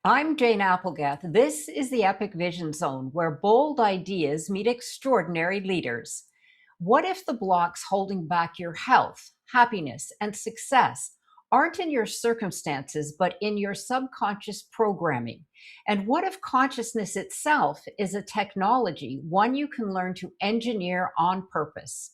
I'm Jane Applegath. This is the Epic Vision Zone, where bold ideas meet extraordinary leaders. What if the blocks holding back your health, happiness, and success aren't in your circumstances, but in your subconscious programming? And what if consciousness itself is a technology, one you can learn to engineer on purpose?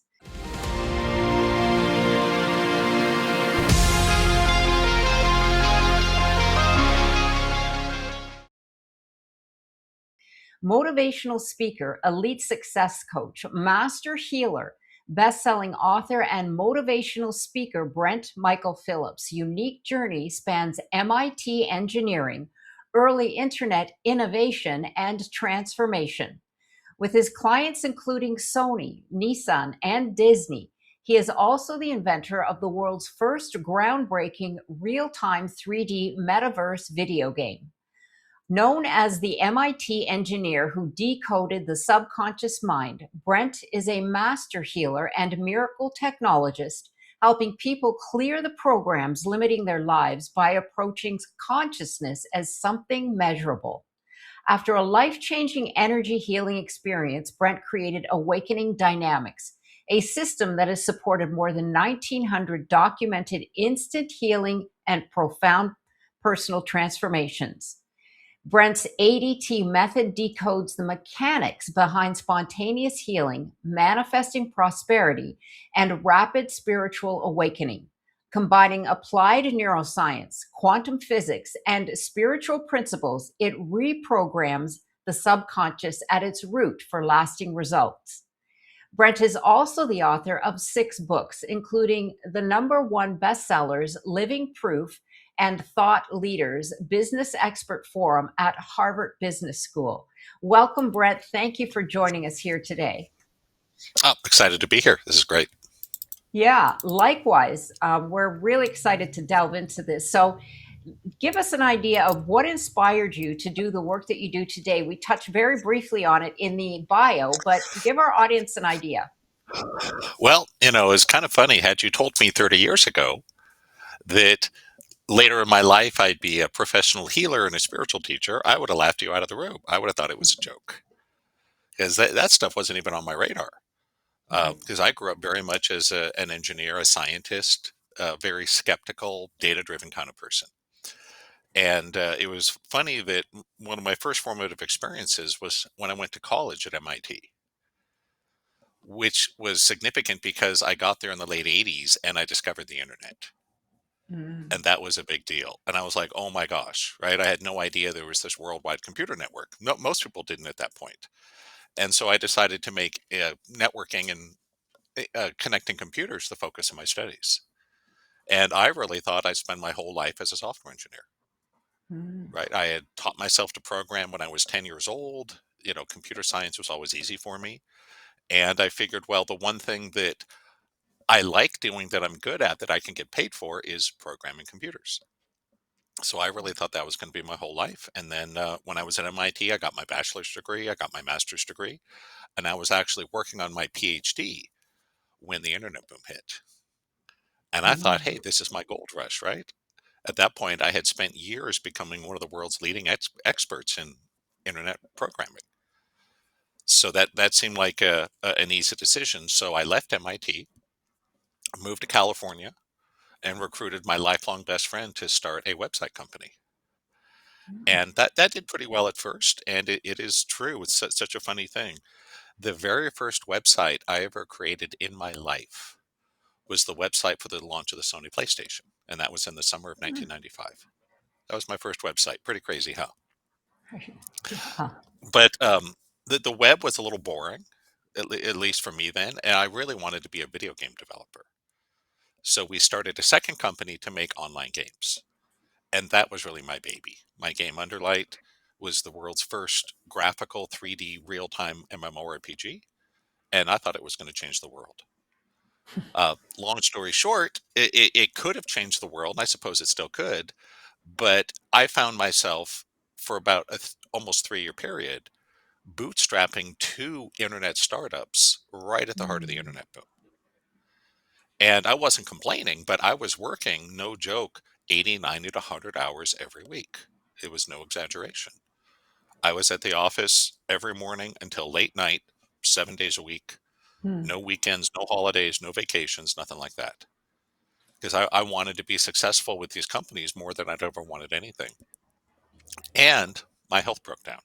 Motivational speaker, elite success coach, master healer, best-selling author, and motivational speaker Brent Michael Phillips' unique journey spans MIT engineering, early internet innovation, and transformation. With his clients including Sony, Nissan, and Disney, he is also the inventor of the world's first groundbreaking real-time 3D metaverse video game. Known as the MIT engineer who decoded the subconscious mind, Brent is a master healer and miracle technologist, helping people clear the programs limiting their lives by approaching consciousness as something measurable. After a life changing energy healing experience, Brent created Awakening Dynamics, a system that has supported more than 1,900 documented instant healing and profound personal transformations. Brent's ADT method decodes the mechanics behind spontaneous healing, manifesting prosperity, and rapid spiritual awakening. Combining applied neuroscience, quantum physics, and spiritual principles, it reprograms the subconscious at its root for lasting results. Brent is also the author of 6 books, including the #1 bestsellers, Living Proof, and Thought Leaders Business Expert Forum at Harvard Business School. Welcome, Brent. Thank you for joining us here today. Oh, excited to be here. This is great. Yeah, likewise. We're really excited to delve into this. So, give us an idea of what inspired you to do the work that you do today. We touched very briefly on it in the bio, but give our audience an idea. Well, it's kind of funny. Had you told me 30 years ago that later in my life I'd be a professional healer and a spiritual teacher, I would have laughed you out of the room. I would have thought it was a joke because that stuff wasn't even on my radar. Right. Because I grew up very much as an engineer, a scientist, a very skeptical, data driven kind of person. And it was funny that one of my first formative experiences was when I went to college at MIT, which was significant because I got there in the late 80s and I discovered the internet. Mm. And that was a big deal. And I was like, oh my gosh, right? I had no idea there was this worldwide computer network. No, most people didn't at that point. And so I decided to make networking and connecting computers the focus of my studies. And I really thought I'd spend my whole life as a software engineer, Mm. right? I had taught myself to program when I was 10 years old. Computer science was always easy for me. And I figured, well, the one thing that I like doing that I'm good at that I can get paid for is programming computers. So I really thought that was going to be my whole life. And then when I was at MIT, I got my bachelor's degree, I got my master's degree, and I was actually working on my PhD when the internet boom hit. And I thought, Mm. hey, this is my gold rush, right? At that point, I had spent years becoming one of the world's leading experts in internet programming. So that seemed like an easy decision. So I left MIT, moved to California, and recruited my lifelong best friend to start a website company. Mm. And that did pretty well at first. And it is true. It's such a funny thing. The very first website I ever created in my life was the website for the launch of the Sony PlayStation. And that was in the summer of Mm. 1995. That was my first website. Pretty crazy, huh? Right. Yeah. But the web was a little boring, at least for me then. And I really wanted to be a video game developer. So we started a second company to make online games. And that was really my baby. My game Underlight was the world's first graphical 3D real-time MMORPG, and I thought it was going to change the world. Long story short, it could have changed the world, and I suppose it still could, but I found myself for about almost 3-year period bootstrapping 2 internet startups right at the heart of the Mm. internet boom. And I wasn't complaining, but I was working, no joke, 80, 90 to 100 hours every week. It was no exaggeration. I was at the office every morning until late night, 7 days a week, Mm, no weekends, no holidays, no vacations, nothing like that. Because I wanted to be successful with these companies more than I'd ever wanted anything. And my health broke down.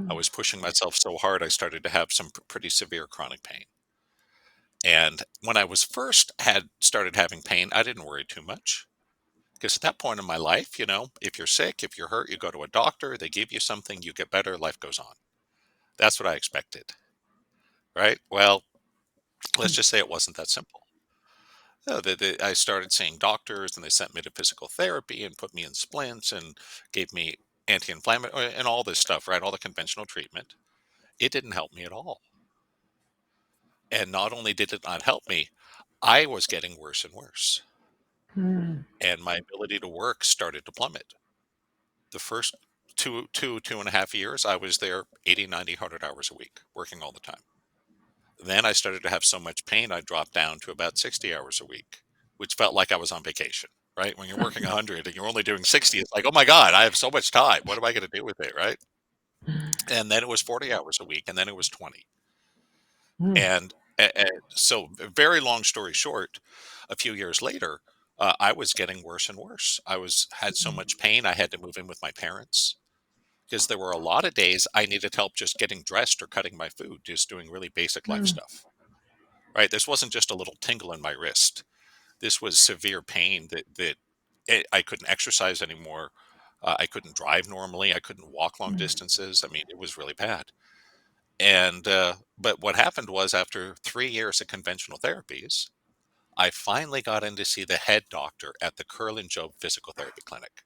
I mm, was pushing myself so hard, I started to have some pretty severe chronic pain. And when I was first had started having pain, I didn't worry too much. Because at that point in my life, if you're sick, if you're hurt, you go to a doctor, they give you something, you get better, life goes on. That's what I expected, right? Well, let's mm, just say it wasn't that simple. No, I started seeing doctors and they sent me to physical therapy and put me in splints and gave me anti-inflammatory and all this stuff, right? All the conventional treatment. It didn't help me at all. And not only did it not help me, I was getting worse and worse. mm, And my ability to work started to plummet. The first 2.5 years, I was there 80, 90, 100 hours a week, working all the time. Then I started to have so much pain, I dropped down to about 60 hours a week, which felt like I was on vacation, right? When you're working 100 and you're only doing 60, it's like, oh my God, I have so much time. What am I going to do with it, right? And then it was 40 hours a week, and then it was 20. mm, And so, very long story short, a few years later, I was getting worse and worse. Had so much pain, I had to move in with my parents because there were a lot of days I needed help just getting dressed or cutting my food, just doing really basic life mm, stuff. Right? This wasn't just a little tingle in my wrist. This was severe pain that I couldn't exercise anymore. I couldn't drive normally. I couldn't walk long mm, distances. I mean, it was really bad. And but what happened was after 3 years of conventional therapies, I finally got in to see the head doctor at the Curl and Joe Physical Therapy Clinic,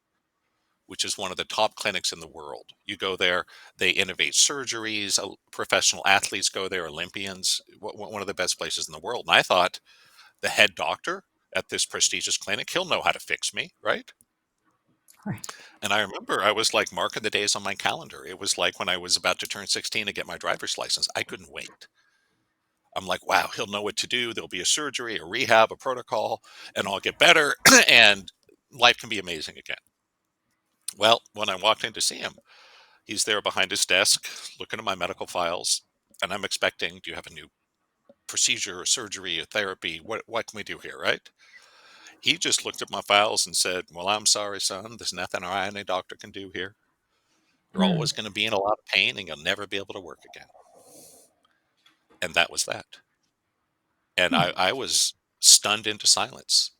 which is one of the top clinics in the world. You go there, they innovate surgeries. Professional athletes go there, Olympians. One of the best places in the world. And I thought the head doctor at this prestigious clinic, he'll know how to fix me, right? right. And I remember I was like marking the days on my calendar. It was like when I was about to turn 16 to get my driver's license. I couldn't wait. I'm like, wow, he'll know what to do. There'll be a surgery, a rehab, a protocol, and I'll get better and life can be amazing again. Well, when I walked in to see him, he's there behind his desk looking at my medical files. And I'm expecting, do you have a new procedure, or surgery, or therapy? What can we do here, right? He just looked at my files and said, well, I'm sorry, son. There's nothing any doctor can do here. You're Mm, always going to be in a lot of pain and you'll never be able to work again. And that was that. And mm, I was stunned into silence.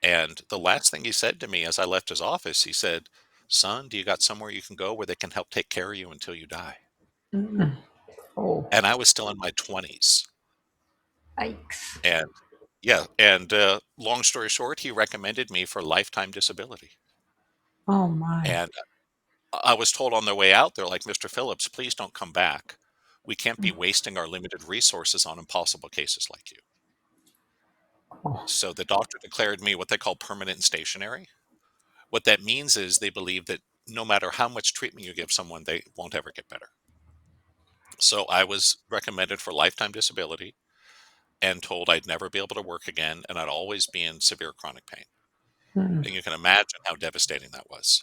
And the last thing he said to me as I left his office, he said, son, do you got somewhere you can go where they can help take care of you until you die? mm. Oh, And I was still in my 20s. yikes. And yeah, and long story short, he recommended me for lifetime disability. Oh, my. And I was told on the way out, they're like, Mr. Phillips, please don't come back. We can't be Mm, wasting our limited resources on impossible cases like you. oh, So the doctor declared me what they call permanent and stationary. What that means is they believe that no matter how much treatment you give someone, they won't ever get better. So I was recommended for lifetime disability and told I'd never be able to work again and I'd always be in severe chronic pain. mm, And you can imagine how devastating that was.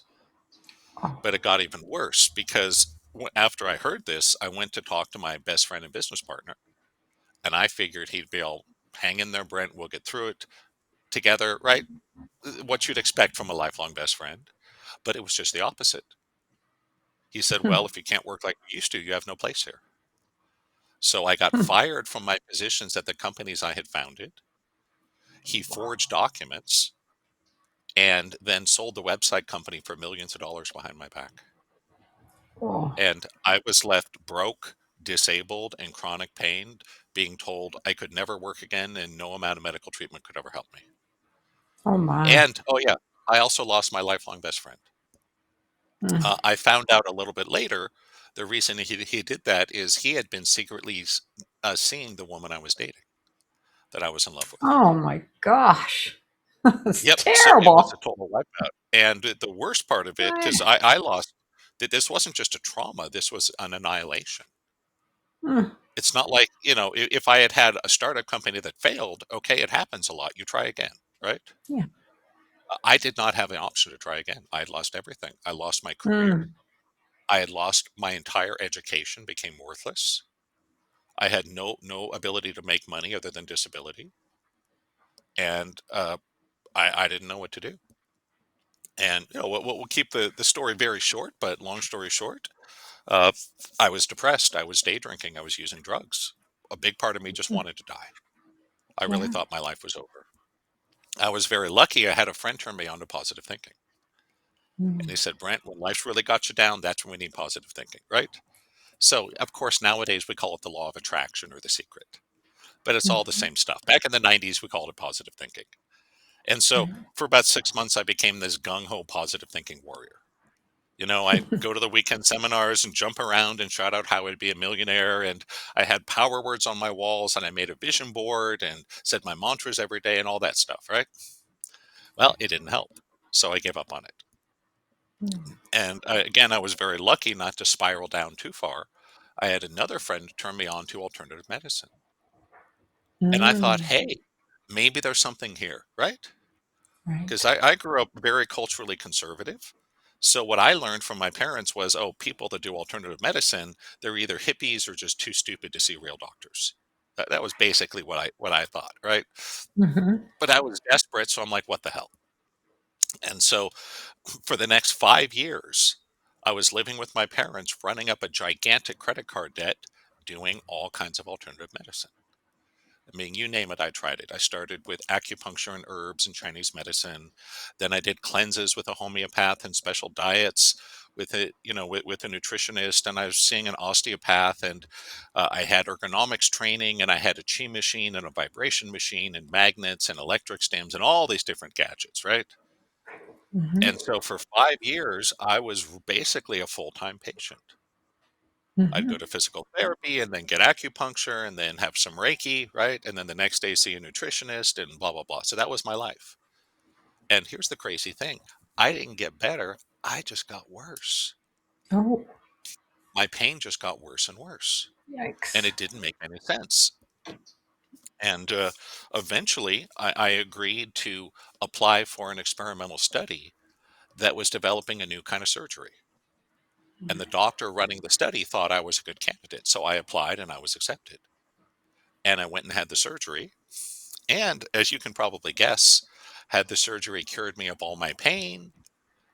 oh, But it got even worse because after I heard this, I went to talk to my best friend and business partner. And I figured he'd be all, hang in there, Brent. We'll get through it together, right? What you'd expect from a lifelong best friend. But it was just the opposite. He said, well, mm, if you can't work like you used to, you have no place here. So I got fired from my positions at the companies I had founded. He forged documents and then sold the website company for millions of dollars behind my back. oh, And I was left broke, disabled, in chronic pain, being told I could never work again and no amount of medical treatment could ever help me. oh, my. And oh, yeah, I also lost my lifelong best friend. Mm, I found out a little bit later the reason he did that is he had been secretly seeing the woman I was dating that I was in love with. oh, my gosh. That's Yep. So it was a terrible. total wipeout. And the worst part of it, because Right. I lost that this wasn't just a trauma, this was an annihilation. Mm, It's not like, if I had had a startup company that failed, okay, it happens a lot. You try again, right? yeah. I did not have an option to try again. I had lost everything. I lost my career. Mm. I had lost my entire education, became worthless. I had no ability to make money other than disability, and I didn't know what to do. And we'll keep the story very short, but long story short, uh, I was depressed. I was day drinking. I was using drugs. A big part of me just wanted to die. I really Yeah. thought my life was over. I was very lucky. I had a friend turn me on to positive thinking, and Mm. he said, "Brent, when life's really got you down, that's when we need positive thinking, right?" So, of course, nowadays we call it the law of attraction or the secret, but it's all the Mhm. same stuff. Back in the 90s, we called it positive thinking. And so Yeah. for about 6 months, I became this gung ho positive thinking warrior. I'd go to the weekend seminars and jump around and shout out how I'd be a millionaire. And I had power words on my walls and I made a vision board and said my mantras every day and all that stuff, right? Well, it didn't help. So I gave up on it. Mm. And again, I was very lucky not to spiral down too far. I had another friend turn me on to alternative medicine. And I thought, Mm. hey, maybe there's something here, right? Because Right. I grew up very culturally conservative. So what I learned from my parents was, oh, people that do alternative medicine, they're either hippies or just too stupid to see real doctors. That was basically what I thought, right? Mhm. But I was desperate, so I'm like, what the hell? And so for the next 5 years, I was living with my parents, running up a gigantic credit card debt, doing all kinds of alternative medicine. I mean, you name it, I tried it. I started with acupuncture and herbs and Chinese medicine. Then I did cleanses with a homeopath and special diets with a nutritionist. And I was seeing an osteopath. And I had ergonomics training, and I had a chi machine and a vibration machine and magnets and electric stems and all these different gadgets, right? Mhm. And so for 5 years, I was basically a full time patient. I'd go Mhm. to physical therapy and then get acupuncture and then have some Reiki, right? And then the next day see a nutritionist and blah, blah, blah. So that was my life. And here's the crazy thing, I didn't get better. I just got worse. Oh, My pain just got worse and worse. And yikes. it didn't make any sense. And eventually, I agreed to apply for an experimental study that was developing a new kind of surgery. And the doctor running the study thought I was a good candidate. So I applied and I was accepted. And I went and had the surgery. And as you can probably guess, had the surgery cured me of all my pain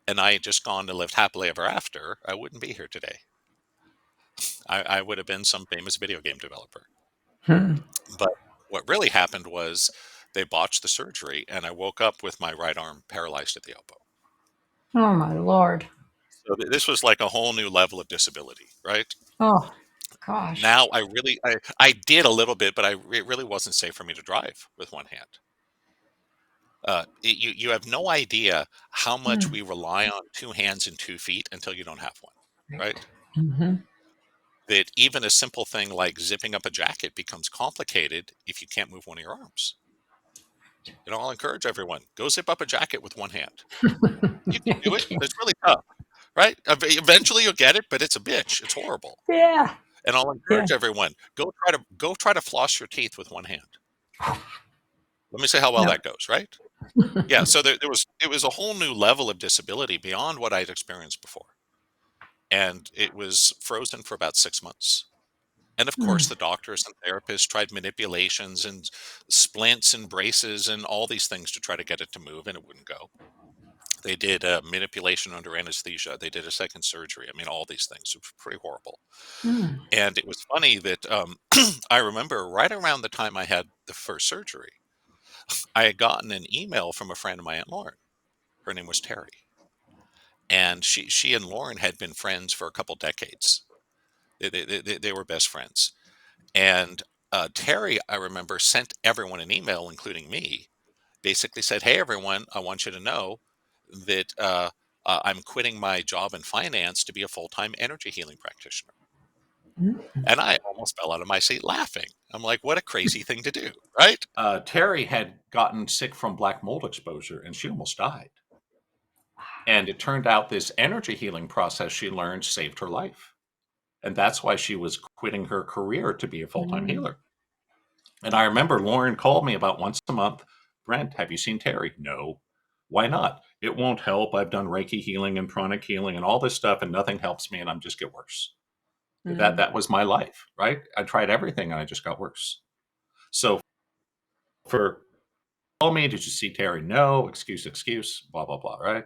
and I had just gone to live happily ever after, I wouldn't be here today. I would have been some famous video game developer. Hmm. But what really happened was they botched the surgery and I woke up with my right arm paralyzed at the elbow. Oh, my Lord. So this was like a whole new level of disability, right? Oh, gosh. Now I did a little bit, but it really wasn't safe for me to drive with one hand. You have no idea how much Mm. we rely on two hands and 2 feet until you don't have one, Right. right? Mhm. That even a simple thing like zipping up a jacket becomes complicated if you can't move one of your arms. I'll encourage everyone, go zip up a jacket with one hand. You can do it. Okay. It's really tough, right? Eventually you'll get it, but it's a bitch. It's horrible. Yeah. And I'll Yeah. encourage everyone, go try to floss your teeth with one hand. Let me see how well No. that goes, right? Yeah, so it was a whole new level of disability beyond what I'd experienced before. And it was frozen for about 6 months. And of course, Mm. the doctors and therapists tried manipulations and splints and braces and all these things to try to get it to move, and it wouldn't go. They did manipulation under anesthesia. They did a second surgery. I mean, all these things. It was pretty horrible. Mm. And it was funny that I remember right around the time I had the first surgery, I had gotten an email from a friend of my Aunt Lauren. Her name was Terry. And she and Lauren had been friends for a couple decades. They were best friends. And Terry, I remember, sent everyone an email, including me, basically said, "Hey, everyone, I want you to know that I'm quitting my job in finance to be a full time energy healing practitioner." Mm. And I almost fell out of my seat laughing. I'm like, what a crazy thing to do, right? Terry had gotten sick from black mold exposure and she almost died. And it turned out this energy healing process she learned saved her life. And that's why she was quitting her career to be a full time Mm. healer. And I remember Lauren called me about once a month. Brent, have you seen Terry? No. Why not? It won't help. I've done Reiki healing and pranic healing and all this stuff, and nothing helps me, and I'm just get worse. Mm. That was my life, right? I tried everything, and I just got worse. So for call me, did you see Terry? No, excuse, blah blah blah, right?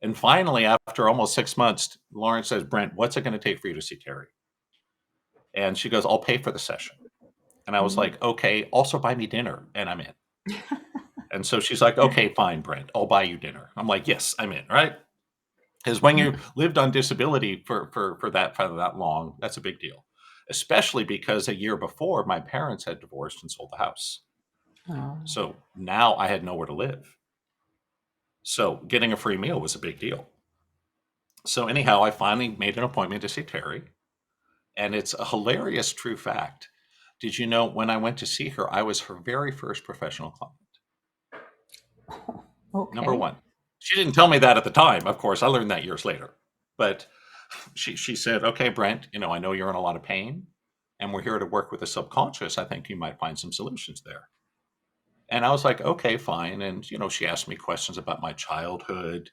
And finally, after almost 6 months, Lauren says, Brent, what's it going to take for you to see Terry? And she goes, I'll pay for the session. And I was Mm. like, okay, also buy me dinner. And I'm in. And so she's like, okay, fine, Brent, I'll buy you dinner. I'm like, yes, I'm in, right? Because when you lived on disability for that long, that's a big deal. Especially because a year before, my parents had divorced and sold the house. Oh. So now I had nowhere to live. So getting a free meal was a big deal. So anyhow, I finally made an appointment to see Terry. And it's a hilarious true fact. Did you know when I went to see her, I was her very first professional client? Number Okay. one. She didn't tell me that at the time. Of course, I learned that years later. But she said, okay, Brent, I know you're in a lot of pain and we're here to work with the subconscious. I think you might find some solutions there. And I was like, okay, fine. And, she asked me questions about my childhood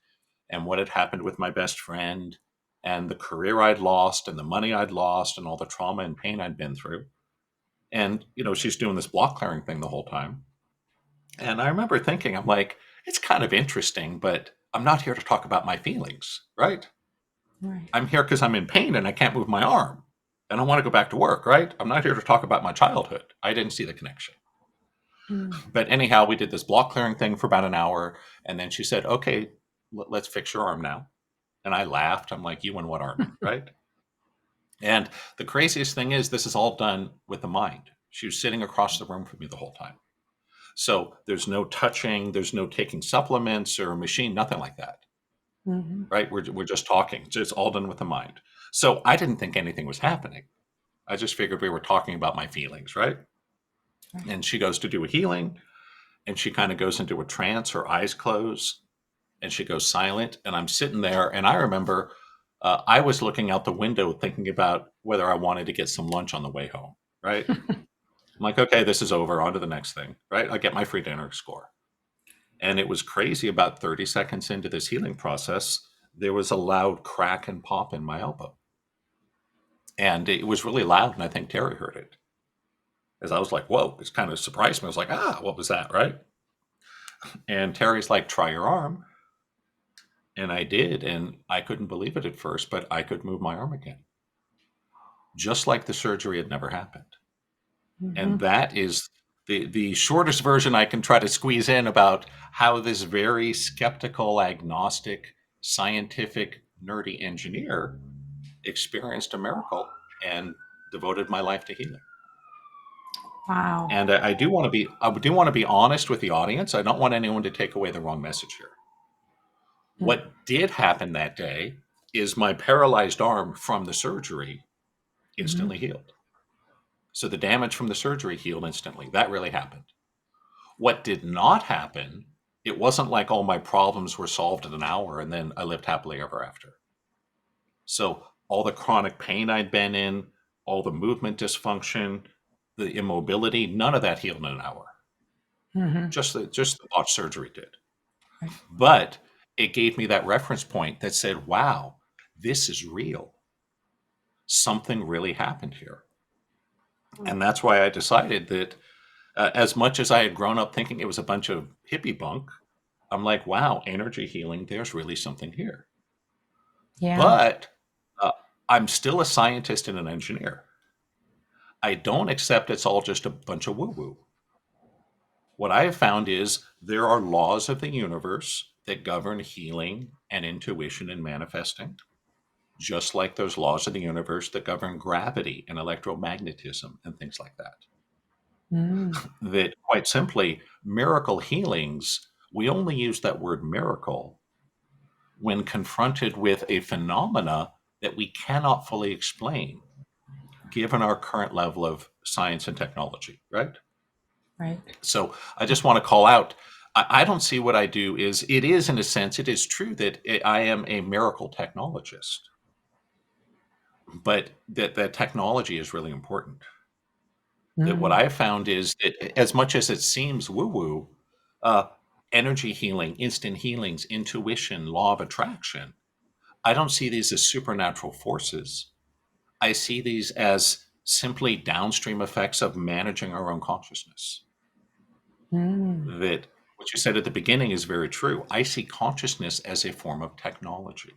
and what had happened with my best friend and the career I'd lost and the money I'd lost and all the trauma and pain I'd been through. And, she's doing this block clearing thing the whole time. And I remember thinking, I'm like, it's kind of interesting, but I'm not here to talk about my feelings, right? Right. I'm here because I'm in pain and I can't move my arm and I want to go back to work, right? I'm not here to talk about my childhood. I didn't see the connection. Mm. But anyhow, we did this block clearing thing for about an hour. And then she said, okay, let's fix your arm now. And I laughed. I'm like, you and what arm, right? And the craziest thing is, this is all done with the mind. She was sitting across the room from me the whole time. So there's no touching, there's no taking supplements or a machine, nothing like that, Mhm. right? We're just talking. So it's all done with the mind. So I didn't think anything was happening. I just figured we were talking about my feelings, right? Right. And she goes to do a healing and she kind of goes into a trance, her eyes close and she goes silent. And I'm sitting there and I remember I was looking out the window thinking about whether I wanted to get some lunch on the way home, right? I'm like, okay, this is over. On to the next thing, right? I get my free dinner score. And it was crazy. About 30 seconds into this healing process, there was a loud crack and pop in my elbow. And it was really loud. And I think Terry heard it. As I was like, whoa, it's kind of surprised me. I was like, what was that? Right. And Terry's like, try your arm. And I did. And I couldn't believe it at first, but I could move my arm again, just like the surgery had never happened. And Mhm. that is the shortest version I can try to squeeze in about how this very skeptical, agnostic, scientific, nerdy engineer experienced a miracle and devoted my life to healing. Wow. And I do want to be honest with the audience. I don't want anyone to take away the wrong message here. Mm. What did happen that day is my paralyzed arm from the surgery Mhm. instantly healed. So the damage from the surgery healed instantly. That really happened. What did not happen, it wasn't like all my problems were solved in an hour and then I lived happily ever after. So all the chronic pain I'd been in, all the movement dysfunction, the immobility, none of that healed in an hour. Mhm. Just the botched surgery did. Right. But it gave me that reference point that said, wow, this is real. Something really happened here. Mm. And that's why I decided that as much as I had grown up thinking it was a bunch of hippie bunk, I'm like, wow, energy healing, there's really something here. Yeah. But uh, I'm still a scientist and an engineer. I don't accept it's all just a bunch of woo woo. What I have found is there are laws of the universe that govern healing and intuition and manifesting, just like those laws of the universe that govern gravity and electromagnetism and things like that. Mm. That quite simply, miracle healings, we only use that word miracle when confronted with a phenomena that we cannot fully explain given our current level of science and technology, right? Right. So I just want to call out. I don't see what I do is it is in a sense it is true that I am a miracle technologist, but that technology is really important. That what Mm. I found is that as much as it seems woo woo, energy healing, instant healings, intuition, law of attraction, I don't see these as supernatural forces. I see these as simply downstream effects of managing our own consciousness. Mm. That what you said at the beginning is very true. I see consciousness as a form of technology.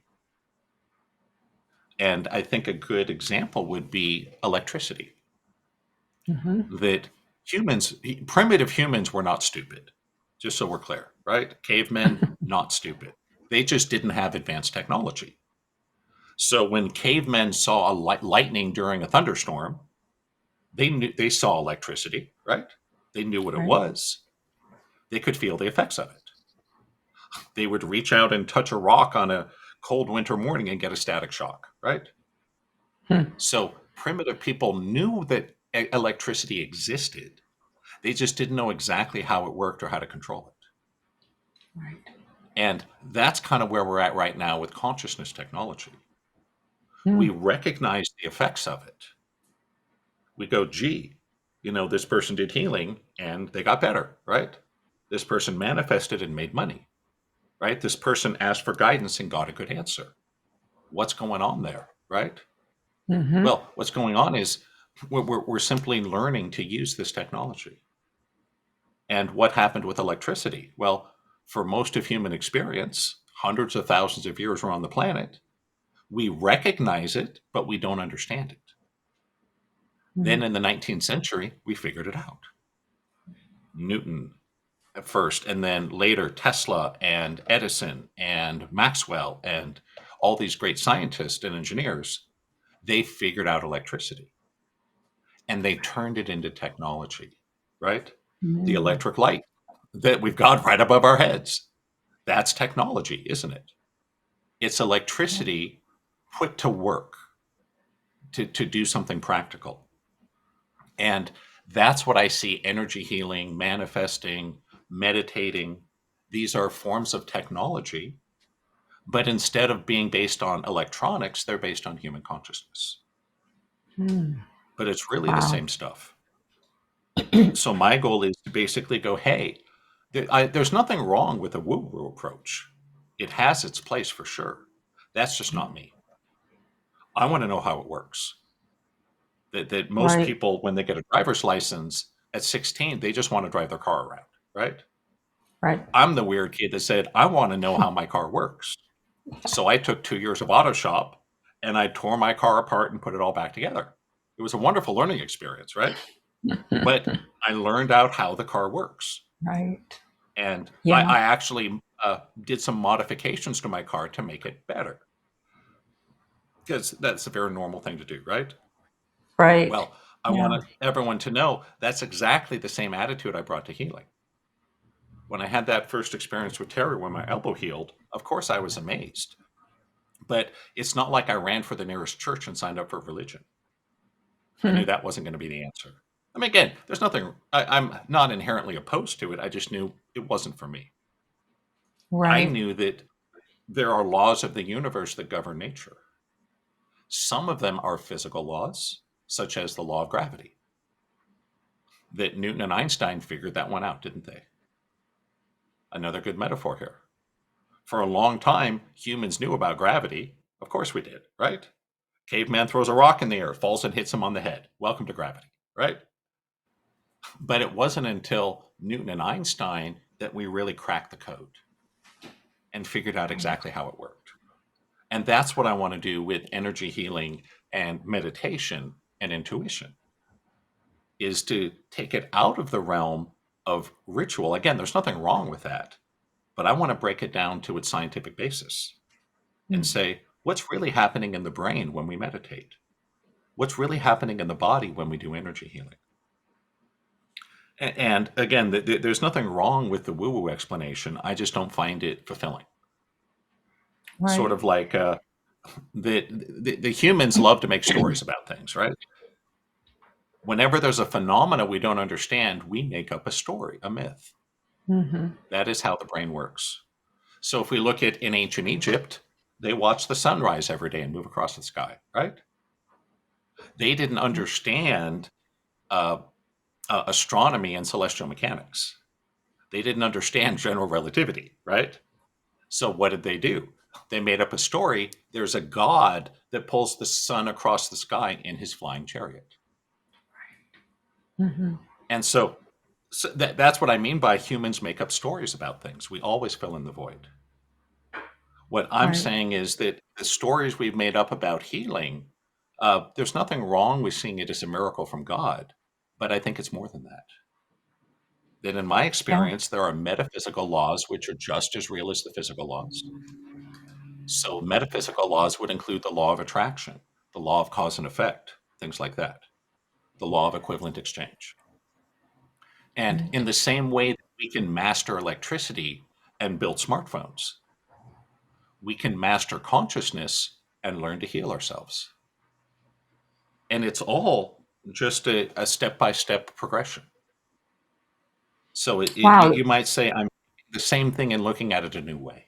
And I think a good example would be electricity. Mhm. That humans, primitive humans were not stupid, just so we're clear, right? Cavemen, not stupid. They just didn't have advanced technology. So when cavemen saw a lightning during a thunderstorm, they saw electricity, right? They knew what it Right. was. They could feel the effects of it. They would reach out and touch a rock on a cold winter morning and get a static shock, right? Hmm. So primitive people knew that electricity existed. They just didn't know exactly how it worked or how to control it. Right. And that's kind of where we're at right now with consciousness technology. We Mm. recognize the effects of it. We go, gee, this person did healing and they got better, right? This person manifested and made money, right? This person asked for guidance and got a good answer. What's going on there, right? Mhm. Well, what's going on is we're simply learning to use this technology. And what happened with electricity? Well, for most of human experience, hundreds of thousands of years we're on the planet, we recognize it, but we don't understand it. Then Mhm. in the 19th century, we figured it out. Newton at first, and then later Tesla and Edison and Maxwell and all these great scientists and engineers, they figured out electricity and they turned it into technology, right? The Mm. electric light that we've got right above our heads, that's technology, isn't it? It's electricity put to work to do something practical. And that's what I see energy healing, manifesting, meditating. These are forms of technology, but instead of being based on electronics, they're based on human consciousness. Mm. But it's really the Wow. same stuff. So my goal is to basically go, hey, there's nothing wrong with a woo-woo approach. It has its place for sure. That's just not me. I want to know how it works. That most Right. people, when they get a driver's license at 16, they just want to drive their car around, right? Right. I'm the weird kid that said, I want to know how my car works. So I took 2 years of auto shop and I tore my car apart and put it all back together. It was a wonderful learning experience, right? But I learned out how the car works. Right. And Yeah. I actually did some modifications to my car to make it better because that's a very normal thing to do, right? Right. Well, I Yeah. want everyone to know that's exactly the same attitude I brought to healing. When I had that first experience with terror when my elbow healed, of course I was amazed. But it's not like I ran for the nearest church and signed up for religion. I Hmm. knew that wasn't going to be the answer. I mean, again, there's nothing, I'm not inherently opposed to it. I just knew it wasn't for me. I Right. knew that there are laws of the universe that govern nature. Some of them are physical laws, such as the law of gravity, that Newton and Einstein figured that one out, didn't they? Another good metaphor here. For a long time, humans knew about gravity. Of course we did, right? Caveman throws a rock in the air, falls and hits him on the head. Welcome to gravity, right? But it wasn't until Newton and Einstein that we really cracked the code and figured out exactly how it worked. And that's what I want to do with energy healing and meditation and intuition is to take it out of the realm of ritual. Again, there's nothing wrong with that, but I want to break it down to its scientific basis and Mm. say, what's really happening in the brain when we meditate? What's really happening in the body when we do energy healing? And again, there's nothing wrong with the woo-woo explanation. I just don't find it fulfilling. Sort Right. of like the humans love to make stories about things, right? Whenever there's a phenomena we don't understand, we make up a story, a myth. Mhm. That is how the brain works. So if we look at in ancient Egypt, they watched the sunrise every day and move across the sky, right? They didn't understand uh, astronomy and celestial mechanics. They didn't understand general relativity, right? So what did they do? They made up a story. There's a god that pulls the sun across the sky in his flying chariot. Mm-hmm. And so that's what I mean by humans make up stories about things. We always fill in the void. What I'm Right. saying is that the stories we've made up about healing, there's nothing wrong with seeing it as a miracle from God, but I think it's more than that. That in my Yeah. experience, there are metaphysical laws which are just as real as the physical laws. So metaphysical laws would include the law of attraction, the law of cause and effect, things like that, the law of equivalent exchange. And Right. in the same way that we can master electricity and build smartphones, we can master consciousness and learn to heal ourselves. And it's all just a step-by-step progression. So Wow. you might say I'm the same thing and looking at it a new way.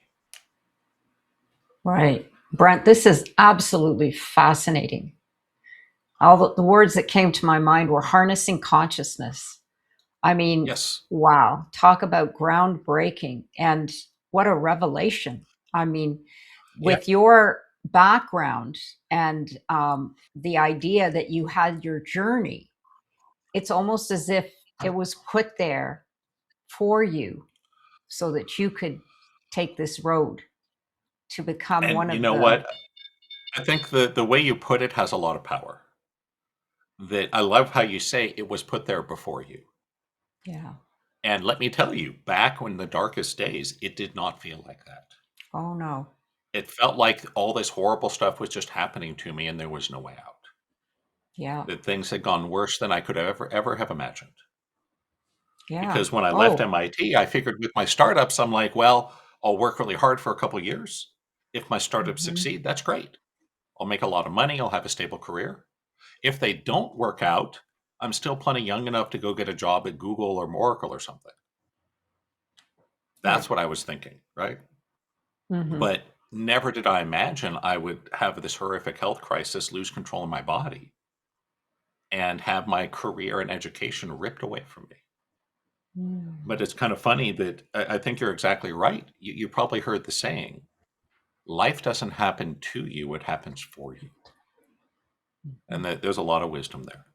Right. Brent, this is absolutely fascinating. All the words that came to my mind were harnessing consciousness. I mean, Yes. wow, talk about groundbreaking and what a revelation. I mean, Yeah. with your background and the idea that you had your journey, it's almost as if it was put there for you so that you could take this road to become And one you of know the, what? I think the way you put it has a lot of power. That I love how you say it was put there before you. yeah. And let me tell you, back when the darkest days, it did not feel like that. Oh, no. It felt like all this horrible stuff was just happening to me and there was no way out. Yeah. That things had gone worse than I could ever have imagined. Yeah. Because when I left Oh. MIT, I figured with my startups, I'm like, well, I'll work really hard for a couple of years. If my startups Mhm. succeed, that's great. I'll make a lot of money. I'll have a stable career. If they don't work out, I'm still plenty young enough to go get a job at Google or Oracle or something. Right. That's what I was thinking, right? Mhm. But never did I imagine I would have this horrific health crisis, lose control of my body, and have my career and education ripped away from me. Mm. But it's kind of funny that I think you're exactly right. You probably heard the saying, life doesn't happen to you, it happens for you. And Mhm. that there's a lot of wisdom there.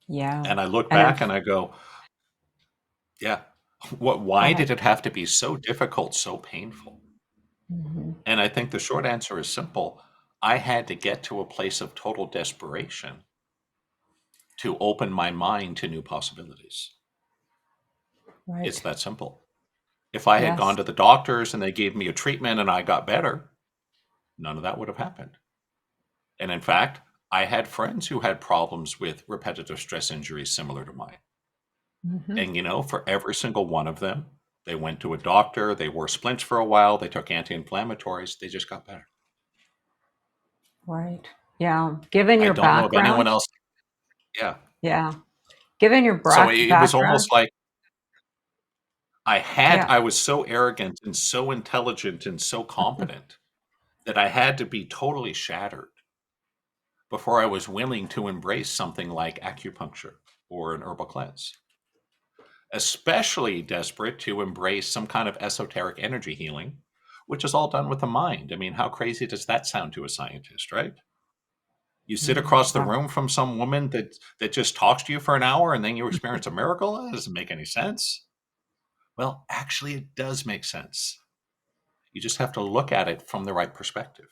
Yeah. And I look And back and I go, yeah, go why ahead. did it have to be so difficult, so painful? Mhm. And I think the short answer is simple. I had to get to a place of total desperation to open my mind to new possibilities. It's Right. that simple. If I had Yes. gone to the doctors and they gave me a treatment and I got better, none of that would have happened. And in fact, I had friends who had problems with repetitive stress injuries similar to mine. Mhm. And for every single one of them, they went to a doctor, they wore splints for a while, they took anti-inflammatories, they just got better. Right. Yeah. Given I your don't know of anyone background, else. Yeah. yeah. Given your So it was background, almost like yeah. I was so arrogant and so intelligent and so competent that I had to be totally shattered before I was willing to embrace something like acupuncture or an herbal cleanse. Especially desperate to embrace some kind of esoteric energy healing, which is all done with the mind. I mean, how crazy does that sound to a scientist, right? You sit across the Yeah. room from some woman that just talks to you for an hour and then you experience a miracle? That doesn't make any sense. Well, actually, it does make sense. You just have to look at it from the right perspective.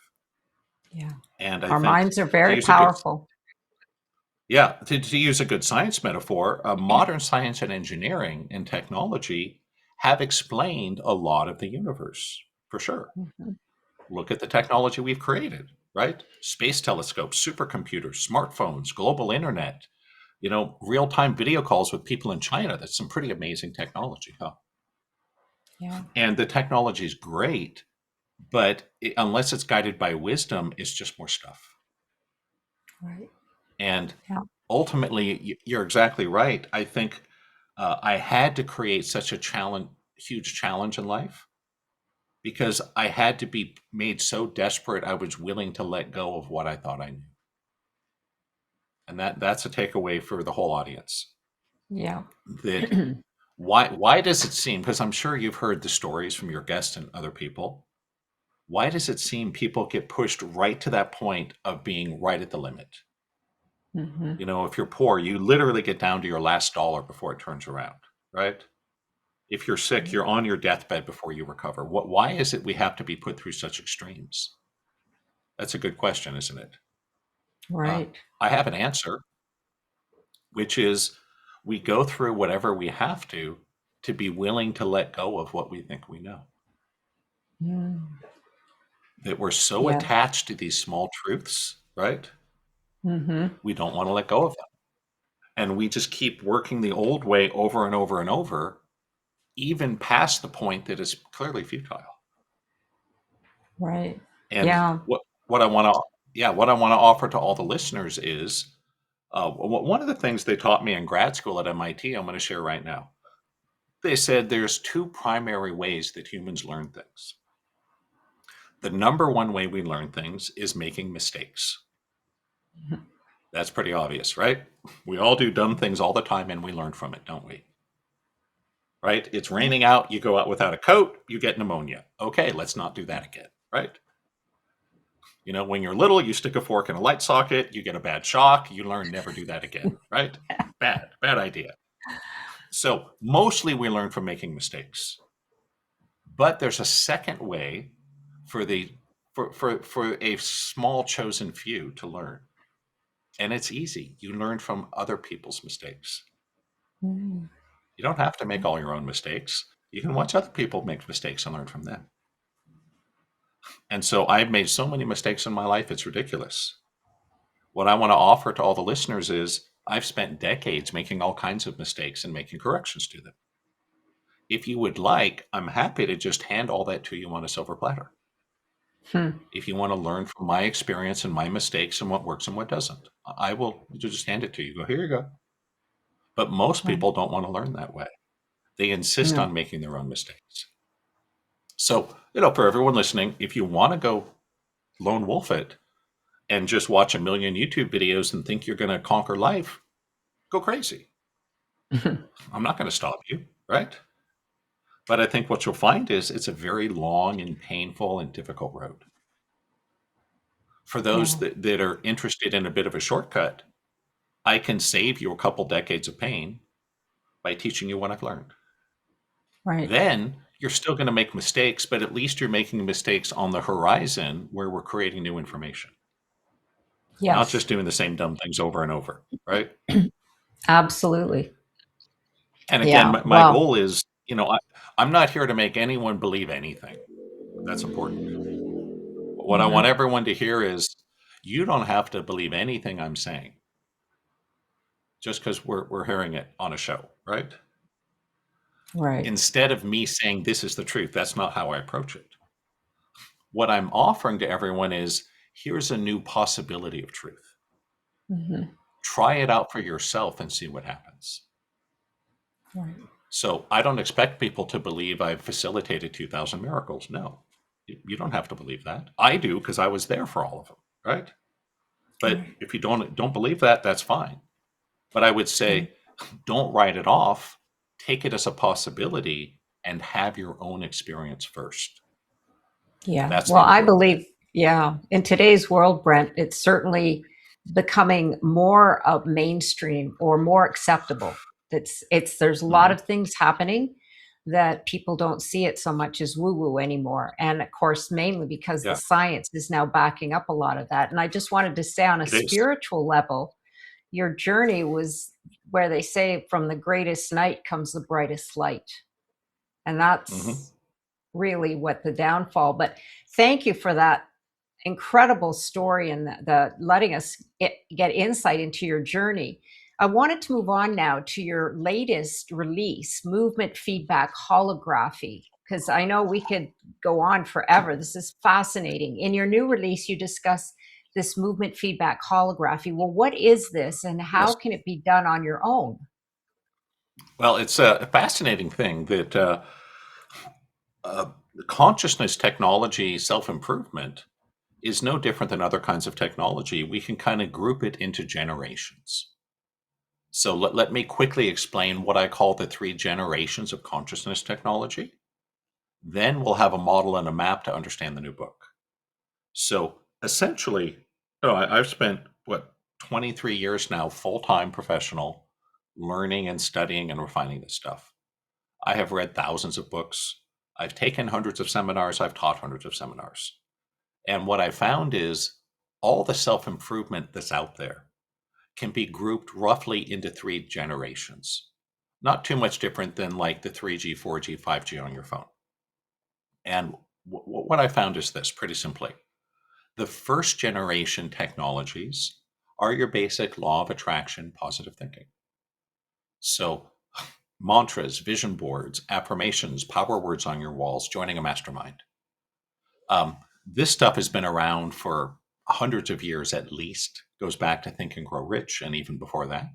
Yeah. And I Our think minds are to very use a good powerful. yeah, to use a good science metaphor, modern science and engineering and technology have explained a lot of the universe, for sure. Mhm. Look at the technology we've created, right? Space telescopes, supercomputers, smartphones, global internet, real-time video calls with people in China. That's some pretty amazing technology, huh? Yeah. And the technology is great, but unless it's guided by wisdom, it's just more stuff. Right. And Yeah. ultimately, you're exactly right. I think I had to create such a huge challenge in life because I had to be made so desperate I was willing to let go of what I thought I knew. And that's a takeaway for the whole audience Yeah. that Why does it seem, because I'm sure you've heard the stories from your guests and other people, why does it seem people get pushed right to that point of being right at the limit? Hmm. If you're poor, you literally get down to your last dollar before it turns around, right? If you're sick, you're on your deathbed before you recover. Why is it we have to be put through such extremes? That's a good question, isn't it? Right. I have an answer, which is we go through whatever we have to be willing to let go of what we think we know. Mm. That we're so Yeah. attached to these small truths, right? Hmm. We don't want to let go of them. And we just keep working the old way over and over and over, even past the point that is clearly futile. Right. And Yeah. what I want to what I want to offer to all the listeners is one of the things they taught me in grad school at MIT. I'm going to share right now. They said there's two primary ways that humans learn things. The number one way we learn things is making mistakes. That's pretty obvious, right? We all do dumb things all the time and we learn from it, don't we? Right? It's raining out, you go out without a coat, you get pneumonia. Okay, let's not do that again, right? When you're little, you stick a fork in a light socket, you get a bad shock, you learn never do that again, right? Bad idea. So mostly we learn from making mistakes. But there's a second way for a small chosen few to learn. And it's easy. You learn from other people's mistakes. Mm. You don't have to make all your own mistakes. You can watch other people make mistakes and learn from them. And so I've made so many mistakes in my life, it's ridiculous. What I want to offer to all the listeners is I've spent decades making all kinds of mistakes and making corrections to them. If you would like, I'm happy to just hand all that to you on a silver platter. Hmm. If you want to learn from my experience and my mistakes and what works and what doesn't, I will just hand it to you. Go, here you go. But most Right. people don't want to learn that way. They insist No. on making their own mistakes. So, for everyone listening, if you want to go lone wolf it and just watch a million YouTube videos and think you're going to conquer life, go crazy. I'm not going to stop you, right? But I think what you'll find is it's a very long and painful and difficult road. For those Yeah. that are interested in a bit of a shortcut, I can save you a couple decades of pain by teaching you what I've learned. Right. Then you're still going to make mistakes, but at least you're making mistakes on the horizon where we're creating new information, not Yes. just doing the same dumb things over and over, right? Absolutely. And again, Yeah. my Well. goal is, I'm not here to make anyone believe anything. That's important. What I want Hmm. everyone to hear is you don't have to believe anything I'm saying just because we're hearing it on a show, right? Right. Instead of me saying this is the truth, that's not how I approach it. What I'm offering to everyone is here's a new possibility of truth. Hmm. Try it out for yourself and see what happens. Right. So I don't expect people to believe I've facilitated 2,000 miracles. No, you don't have to believe that. I do because I was there for all of them, right? But Right. if you don't believe that, that's fine. But I would Right. say don't write it off. Take it as a possibility and have your own experience first. Yeah. That's the Well, I important thing. believe, yeah, in today's world, Brent, it's certainly becoming more mainstream or more acceptable. There's a lot Mhm. of things happening that people don't see it so much as woo woo anymore. And of course, mainly because the Yeah, science is now backing up a lot of that. And I just wanted to say on a it is. spiritual level, your journey was where they say from the greatest night comes the brightest light. And Mhm. that's really what the downfall. But thank you for that incredible story and the letting us get insight into your journey. I wanted to move on now to your latest release, Movement Feedback Holography, because I know we could go on forever. This is fascinating. In your new release, you discuss this movement feedback holography. Well, what is this and how Yes. can it be done on your own? Well, it's a fascinating thing that uh, consciousness technology, self improvement, is no different than other kinds of technology. We can kind of group it into generations. So let me quickly explain what I call the 3 generations of consciousness technology. Then we'll have a model and a map to understand the new book. So essentially, I've spent, 23 years now, full-time professional, learning and studying and refining this stuff. I have read thousands of books. I've taken hundreds of seminars. I've taught hundreds of seminars. And what I found is all the self-improvement that's out there can be grouped roughly into 3 generations. Not too much different than like the 3G, 4G, 5G on your phone. And what I found is this, pretty simply. The first generation technologies are your basic law of attraction, positive thinking. So mantras, vision boards, affirmations, power words on your walls, joining a mastermind. This stuff has been around for hundreds of years at least, goes back to Think and Grow Rich and even before that.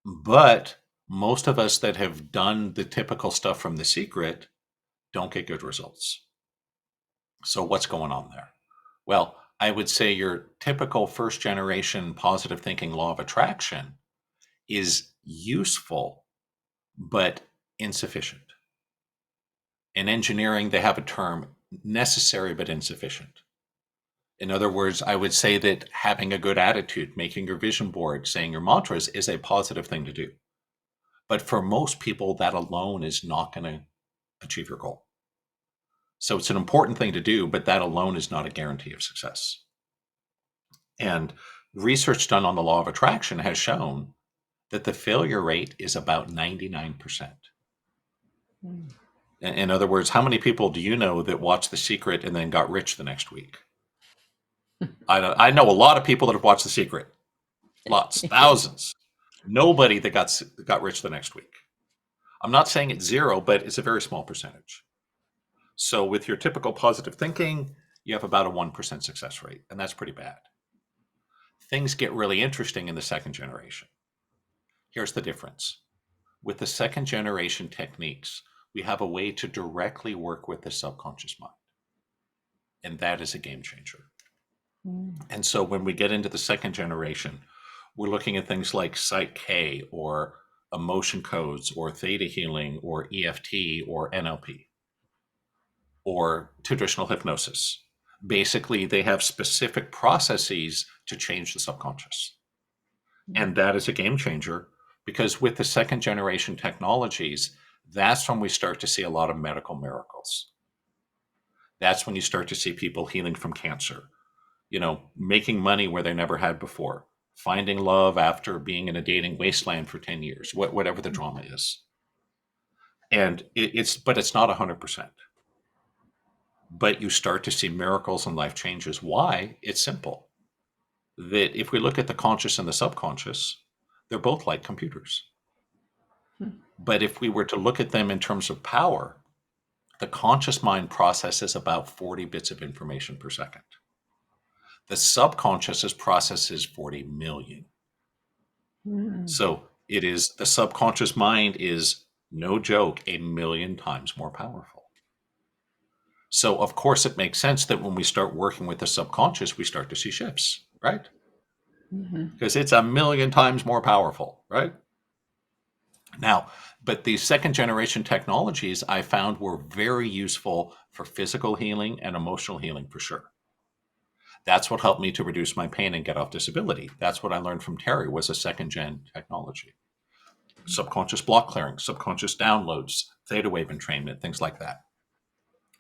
But most of us that have done the typical stuff from The Secret don't get good results. So what's going on there? Well, I would say your typical first generation positive thinking law of attraction is useful, but insufficient. In engineering, they have a term, necessary but insufficient. In other words, I would say that having a good attitude, making your vision board, saying your mantras is a positive thing to do. But for most people, that alone is not going to achieve your goal. So it's an important thing to do, but that alone is not a guarantee of success. And research done on the law of attraction has shown that the failure rate is about 99%. In other words, how many people do you know that watched The Secret and then got rich the next week? I know a lot of people that have watched The Secret. Lots, thousands. Nobody that got rich the next week. I'm not saying it's zero, but it's a very small percentage. So with your typical positive thinking, you have about a 1% success rate, and that's pretty bad. Things get really interesting in the second generation. Here's the difference. With the second generation techniques, we have a way to directly work with the subconscious mind. And that is a game changer. And so when we get into the second generation, we're looking at things like Psych K or emotion codes or theta healing or EFT or NLP or traditional hypnosis. Basically, they have specific processes to change the subconscious. And that is a game changer because with the second generation technologies, that's when we start to see a lot of medical miracles. That's when you start to see people healing from cancer, making money where they never had before, finding love after being in a dating wasteland for 10 years, whatever the drama is. And but it's not 100%. But you start to see miracles and life changes. Why? It's simple. That if we look at the conscious and the subconscious, they're both like computers. But if we were to look at them in terms of power, the conscious mind processes about 40 bits of information per second. The subconscious processes 40 million. So the subconscious mind is, no joke, 1,000,000 times more powerful. So of course it makes sense that when we start working with the subconscious, we start to see shifts, right? Because it's 1,000,000 times more powerful, right? Now, but the second generation technologies I found were very useful for physical healing and emotional healing for sure. That's what helped me to reduce my pain and get off disability. That's what I learned from Terry was a second gen technology. Subconscious block clearing, subconscious downloads, theta wave entrainment, things like that.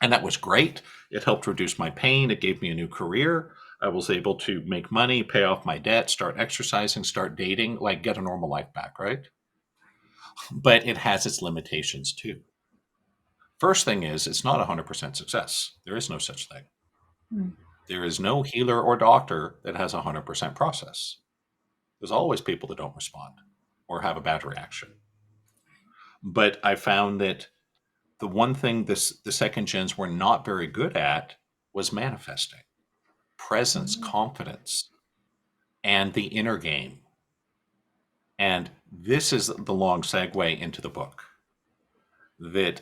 And that was great. It helped reduce my pain. It gave me a new career. I was able to make money, pay off my debt, start exercising, start dating, like get a normal life back, right? But it has its limitations too. First thing is, it's not 100% success. There is no such thing. There is no healer or doctor that has a 100% process. There's always people that don't respond or have a bad reaction. But I found that the one thing the second gens were not very good at was manifesting, presence, confidence, and the inner game. And this is the long segue into the book. That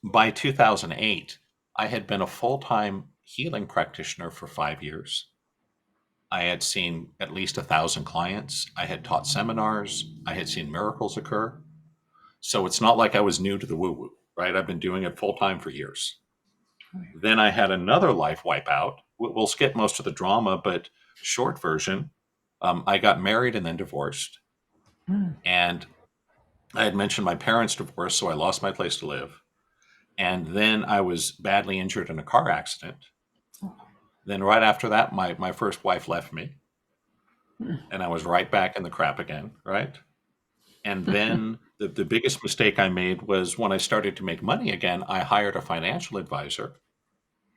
by 2008, I had been a full-time healing practitioner for 5 years. I had seen at least 1,000 clients. I had taught seminars. I had seen miracles occur. So it's not like I was new to the woo-woo, right? I've been doing it full time for years. Then I had another life wipe out. We'll skip most of the drama, but short version, I got married and then divorced. And I had mentioned my parents' divorce, so I lost my place to live. And then I was badly injured in a car accident. Then right after that, my first wife left me, and I was right back in the crap again, right? And then the biggest mistake I made was when I started to make money again, I hired a financial advisor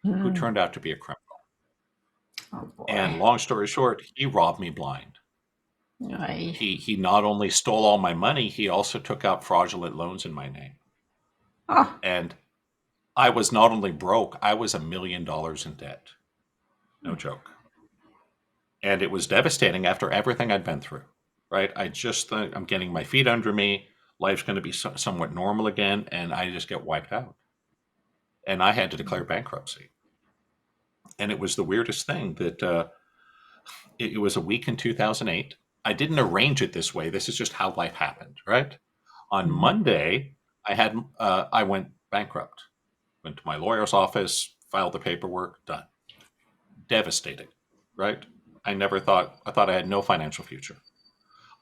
who turned out to be a criminal. Oh boy. And long story short, he robbed me blind. Aye. He not only stole all my money, he also took out fraudulent loans in my name. Oh, And I was not only broke, I was $1 million in debt. No joke. And it was devastating after everything I'd been through, right? I just thought I'm getting my feet under me. Life's going to be somewhat normal again. And I just get wiped out. And I had to declare bankruptcy. And it was the weirdest thing that it was a week in 2008. I didn't arrange it this way. This is just how life happened, right? On Monday, I went bankrupt. Went to my lawyer's office, filed the paperwork, done. Devastated, right? I thought I had no financial future.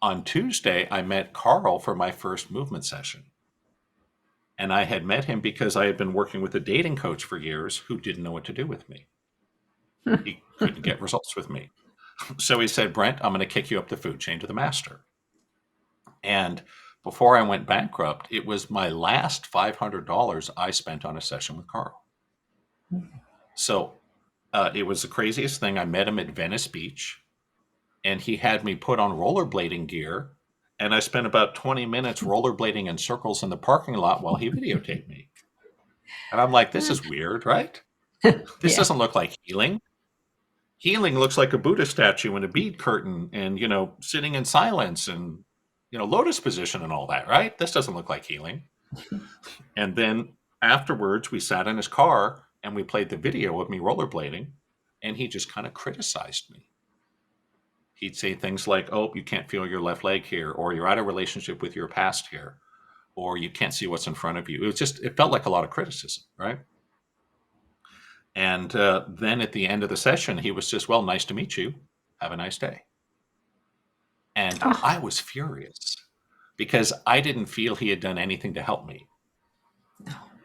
On Tuesday, I met Carl for my first movement session. And I had met him because I had been working with a dating coach for years who didn't know what to do with me. He couldn't get results with me. So he said, Brent, I'm going to kick you up the food chain to the master. And before I went bankrupt, it was my last $500 I spent on a session with Carl. So it was the craziest thing. I met him at Venice Beach, and he had me put on rollerblading gear. And I spent about 20 minutes rollerblading in circles in the parking lot while he videotaped me. And I'm like, this is weird, right? This yeah. doesn't look like healing. Healing looks like a Buddha statue and a bead curtain and, sitting in silence and, lotus position and all that, right? This doesn't look like healing. And then afterwards, we sat in his car and we played the video of me rollerblading, and he just kind of criticized me. He'd say things like, oh, you can't feel your left leg here, or you're out of relationship with your past here, or you can't see what's in front of you. It felt like a lot of criticism, right? And then at the end of the session, he was just, well, nice to meet you. Have a nice day. And Oh, I was furious because I didn't feel he had done anything to help me.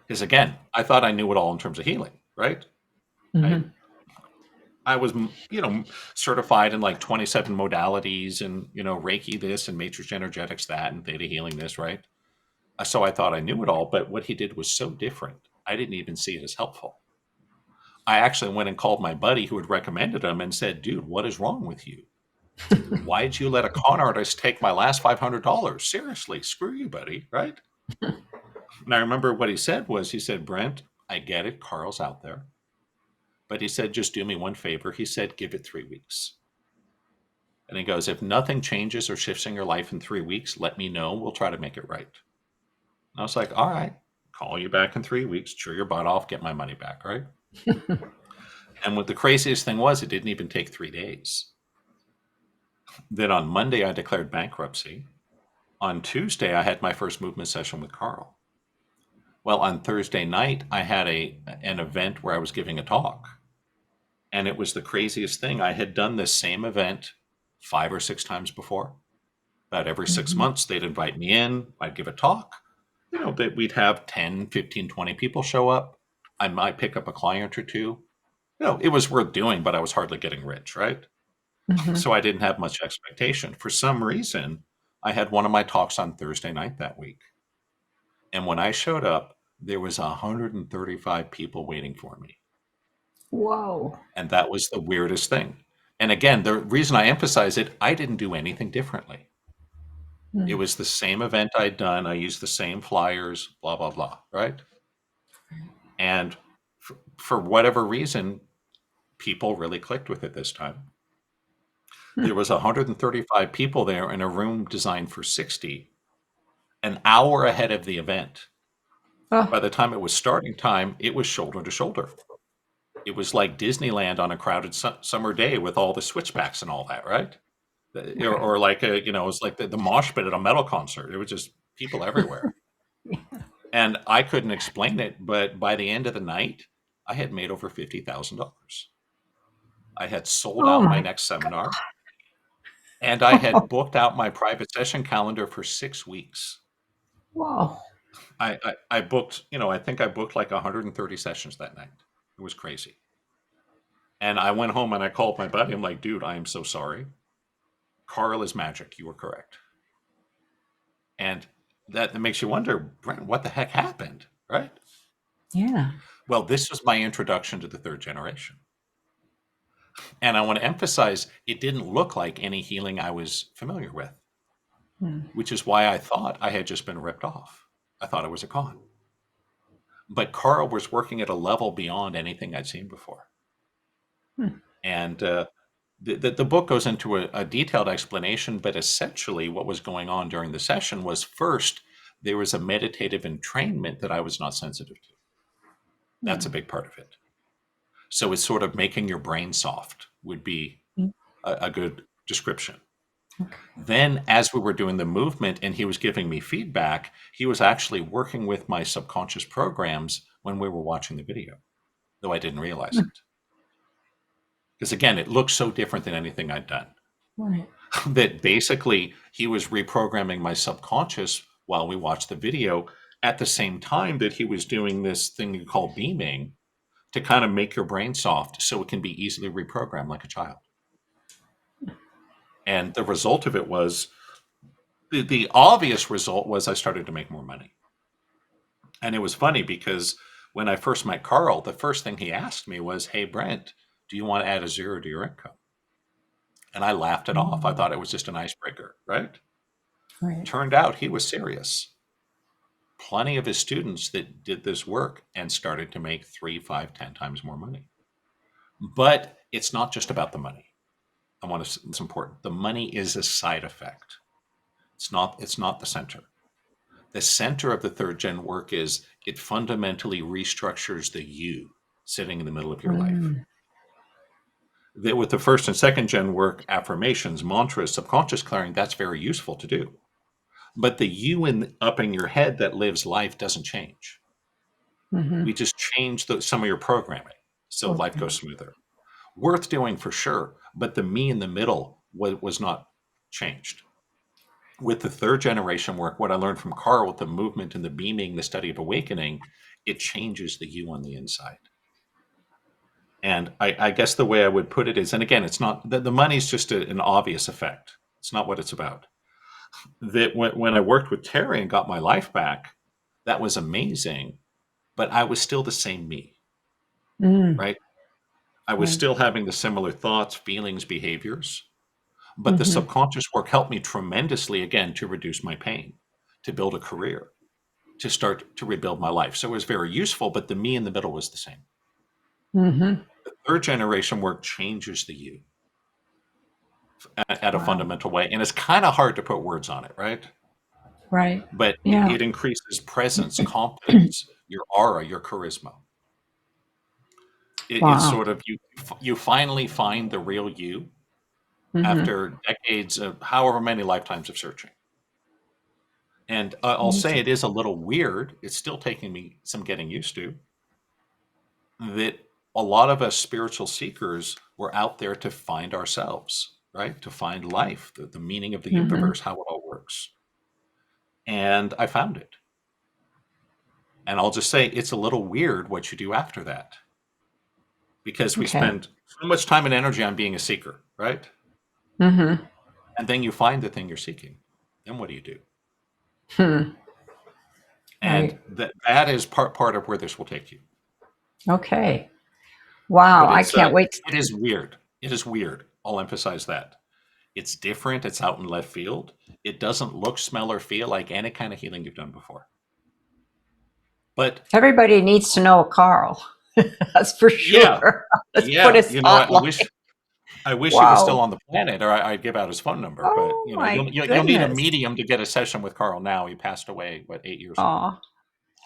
Because again, I thought I knew it all in terms of healing, right? I was, certified in like 27 modalities and, Reiki this and matrix energetics that and theta healing this, right? So I thought I knew it all, but what he did was so different. I didn't even see it as helpful. I actually went and called my buddy who had recommended him and said, dude, what is wrong with you? Why did you let a con artist take my last $500? Seriously, screw you, buddy, right? And I remember what he said, Brent, I get it. Carl's out there. But he said, just do me one favor. He said, give it 3 weeks. And he goes, if nothing changes or shifts in your life in 3 weeks, let me know. We'll try to make it right. And I was like, all right, call you back in 3 weeks, chew your butt off, get my money back, right? And what the craziest thing was, it didn't even take 3 days. Then on Monday, I declared bankruptcy. On Tuesday, I had my first movement session with Carl. Well, on Thursday night, I had an event where I was giving a talk. And it was the craziest thing. I had done this same event 5 or 6 times before. About every 6 months, they'd invite me in. I'd give a talk. We'd have 10, 15, 20 people show up. I might pick up a client or two. It was worth doing, but I was hardly getting rich, right? So I didn't have much expectation. For some reason, I had one of my talks on Thursday night that week. And when I showed up, there was 135 people waiting for me. whoa. And that was the weirdest thing. And again, the reason I emphasize it, I didn't do anything differently. It was the same event I'd done. I used the same flyers, blah, blah, blah, right? And for whatever reason, people really clicked with it this time. There was 135 people there in a room designed for 60, an hour ahead of the event. Oh, By the time it was starting time, it was shoulder to shoulder. It was like Disneyland on a crowded summer day with all the switchbacks and all that, right? Okay. Or like it was like the mosh pit at a metal concert. It was just people everywhere. And I couldn't explain it, but by the end of the night, I had made over $50,000. I had sold Oh out my my next seminar, and I had booked out my private session calendar for 6 weeks. Whoa. I booked, I think I booked like 130 sessions that night. It was crazy. And I went home and I called my buddy. I'm like, dude, I am so sorry. Carl is magic. You were correct. And that makes you wonder, Brent, what the heck happened, right? Yeah. Well, this was my introduction to the third generation. And I want to emphasize it didn't look like any healing I was familiar with, Hmm. which is why I thought I had just been ripped off. I thought it was a con. But Carl was working at a level beyond anything I'd seen before. Hmm. And the book goes into a detailed explanation, but essentially what was going on during the session was first, there was a meditative entrainment that I was not sensitive to. That's a big part of it. So it's sort of making your brain soft would be Hmm. a good description. Okay. Then, as we were doing the movement and he was giving me feedback, he was actually working with my subconscious programs when we were watching the video, though I didn't realize it. Because again, it looked so different than anything I'd done Right. that basically he was reprogramming my subconscious while we watched the video at the same time that he was doing this thing you call beaming to kind of make your brain soft so it can be easily reprogrammed like a child. And the result of it was the obvious result was I started to make more money. And it was funny because when I first met Carl, the first thing he asked me was, "Hey, Brent, do you want to add a zero to your income?" And I laughed it off. I thought it was just an icebreaker, right? Right. Turned out he was serious. Plenty of his students that did this work and started to make 3, 5, 10 times more money. But it's not just about the money. It's important. The money is a side effect. It's not the center. The center of the third gen work is it fundamentally restructures the you sitting in the middle of your life. Mm. That with the first and second gen work, affirmations, mantras, subconscious clearing, that's very useful to do. But the you up in your head that lives life doesn't change. Mm-hmm. We just change some of your programming so life Okay. goes smoother. Worth doing for sure, but the me in the middle was not changed. With the third generation work, what I learned from Carl with the movement and the beaming, the study of awakening, it changes the you on the inside. And I guess the way I would put it is, and again, it's not the money's just an obvious effect. It's not what it's about. That when I worked with Terry and got my life back, that was amazing, but I was still the same me, Mm. right? I was Right. still having the similar thoughts, feelings, behaviors, but the Mm-hmm. subconscious work helped me tremendously, again, to reduce my pain, to build a career, to start to rebuild my life. So it was very useful, but the me in the middle was the same. Mm-hmm. The third generation work changes the you at a Wow. fundamental way. And it's kind of hard to put words on it, right? Right. But Yeah. it increases presence, confidence, your aura, your charisma. It's Wow. sort of you finally find the real you Mm-hmm. after decades of however many lifetimes of searching. And I'll say Amazing. it is a little weird. It's still taking me some getting used to that a lot of us spiritual seekers were out there to find ourselves, right? To find life, the meaning of the Mm-hmm. universe, how it all works. And I found it. And I'll just say it's a little weird what you do after that because we Okay. spend so much time and energy on being a seeker, right? Mm-hmm. And then you find the thing you're seeking. Then what do you do? Hmm. And Right. that is part of where this will take you. Okay. Wow. But I can't wait. it is weird. It is weird. I'll emphasize that. It's different. It's out in left field. It doesn't look, smell, or feel like any kind of healing you've done before. But Everybody needs to know Carl. That's for yeah, sure. Let's put yeah. a spotlight. I wish he was still Wow. on the planet, or I'd give out his phone number. But Oh my you'll need a goodness. medium to get a session with Carl now. He passed away 8 years ago. Oh,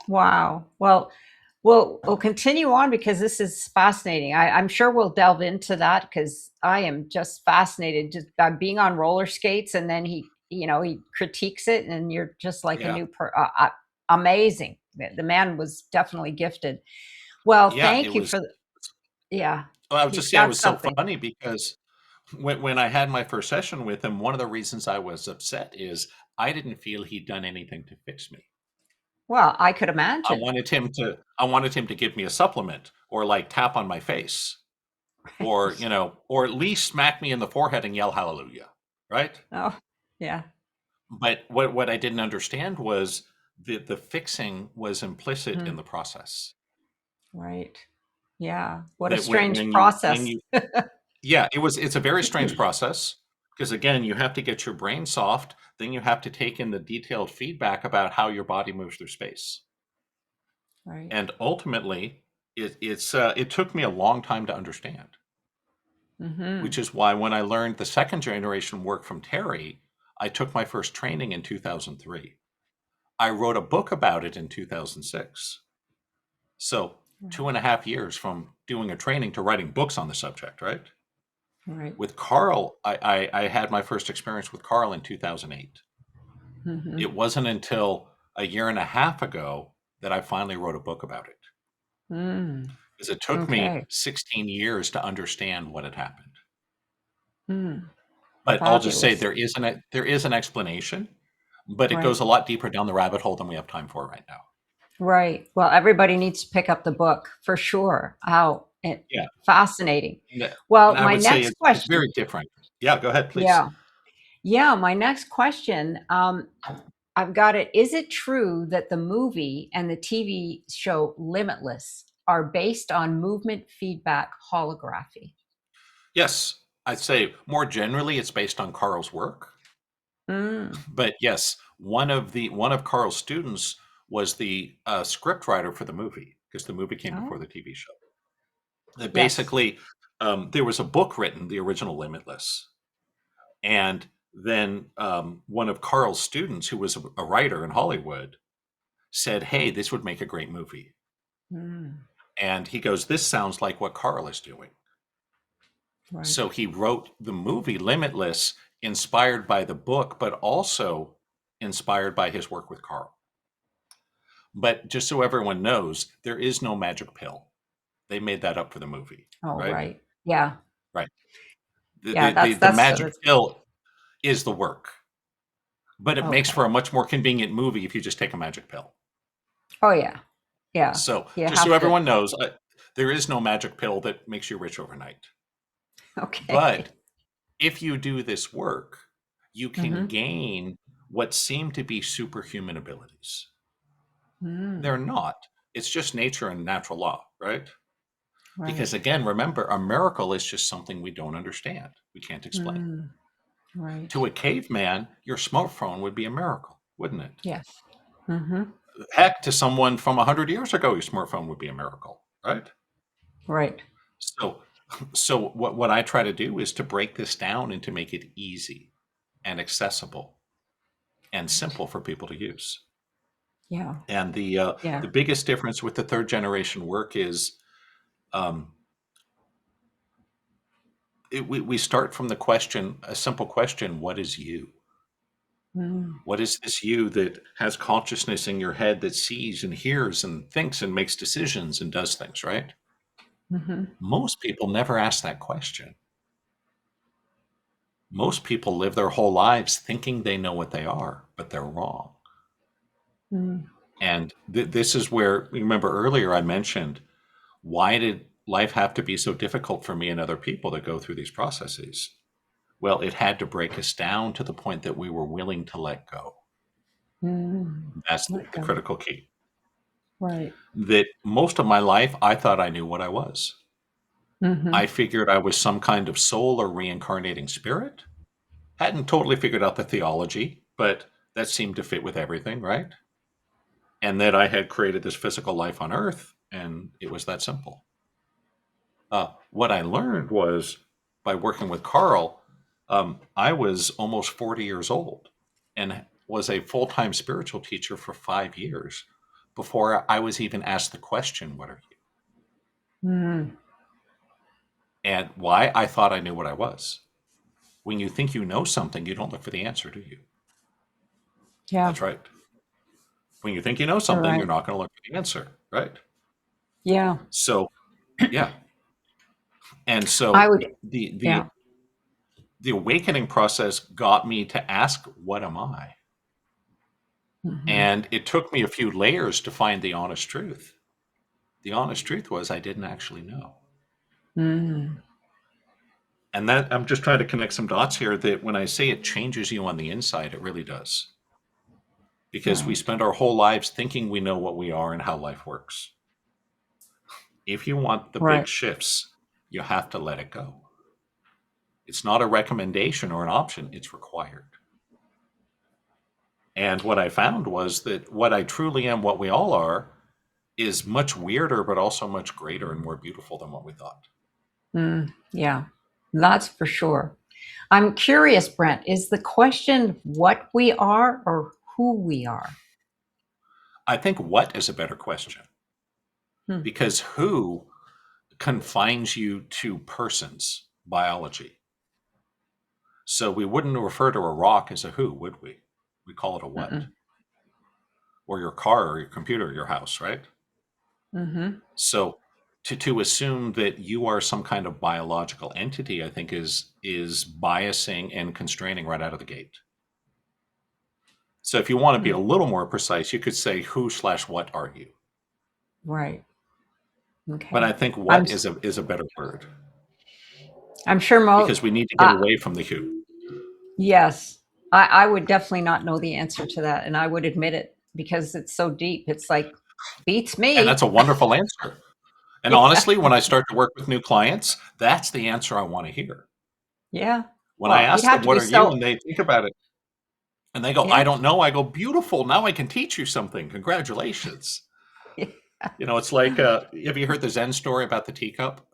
wow. Well, Well, we'll continue on because this is fascinating. I'm sure we'll delve into that because I am just fascinated just by being on roller skates, and then he critiques it, and you're just like a Yeah. new amazing. The man was definitely gifted. Well, Yeah, thank it you was. for yeah, Well, I would he's just say it got was so something. funny because when I had my first session with him, one of the reasons I was upset is I didn't feel he'd done anything to fix me. Well, I could imagine. I wanted him to give me a supplement or like tap on my face or, or at least smack me in the forehead and yell hallelujah, right? Oh, yeah. But what I didn't understand was the fixing was implicit in Mhm. the process. Right. Yeah. What a That strange when process. you Yeah, it's a very strange process because again, you have to get your brain soft, then you have to take in the detailed feedback about how your body moves through space. Right. And ultimately, it took me a long time to understand, which Mhm. is why when I learned the second generation work from Terry, I took my first training in 2003. I wrote a book about it in 2006. So, two Right. and a half years from doing a training to writing books on the subject, right? Right. With Carl, I had my first experience with Carl in 2008. Mhm. It wasn't until a year and a half ago that I finally wrote a book about it, Mm. because it took me Okay. 16 years to understand what had happened. Mm. But I'll just say Fabulous. there is an explanation, but it goes Right. a lot deeper down the rabbit hole than we have time for right now. Right. Well, everybody needs to pick up the book for sure. How Yeah, fascinating. and, Well, and I my would say next it's very question. different. Yeah, go ahead, please. Yeah. Yeah. My next question. I've got it. Is it true that the movie and the TV show Limitless are based on movement feedback holography? Yes, I'd say more generally it's based on Carl's work. Mm. But yes, one of Carl's students was the script writer for the movie because the movie came before Oh, the TV show. That yes. basically, there was a book written, the original Limitless, and then one of Carl's students, who was a writer in Hollywood, said, "Hey, this would make a great movie." Mm. And he goes, "This sounds like what Carl is doing." Right. So he wrote the movie Limitless, inspired by the book, but also inspired by his work with Carl. But just so everyone knows, there is no magic pill. They made that up for the movie, Oh, right? right. Yeah. Right. The Yeah. the the, That's the that's magic that's. pill is the work, but it makes for Okay. a much more convenient movie if you just take a magic pill. Oh, yeah. Yeah. So You just so have to. everyone knows, there is no magic pill that makes you rich overnight. But Okay. if you do this work, you can Hmm. gain what seem to be superhuman abilities. They're Mm. not. It's just nature and natural law, right? Because Right. again, remember, a miracle is just something we don't understand. We can't explain. Mm. Right. To a caveman, your smartphone would be a miracle, wouldn't it? Yes. Hmm. Heck, to someone from 100 years ago, your smartphone would be a miracle, right? Right. So, so what I try to do is to break this down and to make it easy and accessible and Right. simple for people to use. Yeah. And Yeah. the biggest difference with the third generation work is, um, we start from the question, a simple question: what is you? Mm. What is this you that has consciousness in your head that sees and hears and thinks and makes decisions and does things, right? Hmm. Most people never ask that question. Most people live their whole lives thinking they know what they are, but they're wrong. Mm. And this is where, remember earlier I mentioned, why did life have to be so difficult for me and other people that go through these processes? Well, it had to break us down to the point that we were willing to let go. Mm. That's Let the go. critical key. Right. That most of my life, I thought I knew what I was. Hmm. I figured I was some kind of soul or reincarnating spirit. Hadn't totally figured out the theology, but that seemed to fit with everything, right? And that I had created this physical life on earth, and it was that simple. What I learned was by working with Carl, I was almost 40 years old and was a full time spiritual teacher for 5 years before I was even asked the question, what are you? Mm. And why? I thought I knew what I was. When you think you know something, you don't look for the answer, do you? Yeah, That's right. When you think you know you're something, right. you're not going to look for the answer, right? Yeah, So, yeah. And I so would. the Yeah. the the awakening process got me to ask, what am I? Hmm. And it took me a few layers to find the honest truth. The honest truth was I didn't actually know. Mm. And that I'm just trying to connect some dots here that when I say it changes you on the inside, it really does. Because we Right. spend our whole lives thinking we know what we are and how life works. If you want the big Right. shifts, you have to let it go. It's not a recommendation or an option, it's required. And what I found was that what I truly am, what we all are, is much weirder, but also much greater and more beautiful than what we thought. Yeah, that's for sure. I'm curious, Brent, is the question what we are or who we are? I think what is a better question Hmm. because who confines you to persons, biology. So we wouldn't refer to a rock as a who, would we? We call it a what? Mm-mm. Or your car or your computer, or your house, right? Mm-hmm. So to assume that you are some kind of biological entity, I think is biasing and constraining right out of the gate. So if you want to be a little more precise, you could say who/what are you? Right. But Okay. I think I'm what is a better word I'm sure because we need to get away from the who. yes. I would definitely not know the answer to that, and I would admit it because it's so deep. It's like beats And that's me. a wonderful answer. And Yeah. honestly, when I start to work with new clients, that's the answer I want to hear. Yeah. When I Well, you'd ask have them, to what be are you? so And they think about it and they go, I yeah. don't know. I go, beautiful. Now I can teach you something. Congratulations. You know, it's like, have you heard the Zen story about the teacup?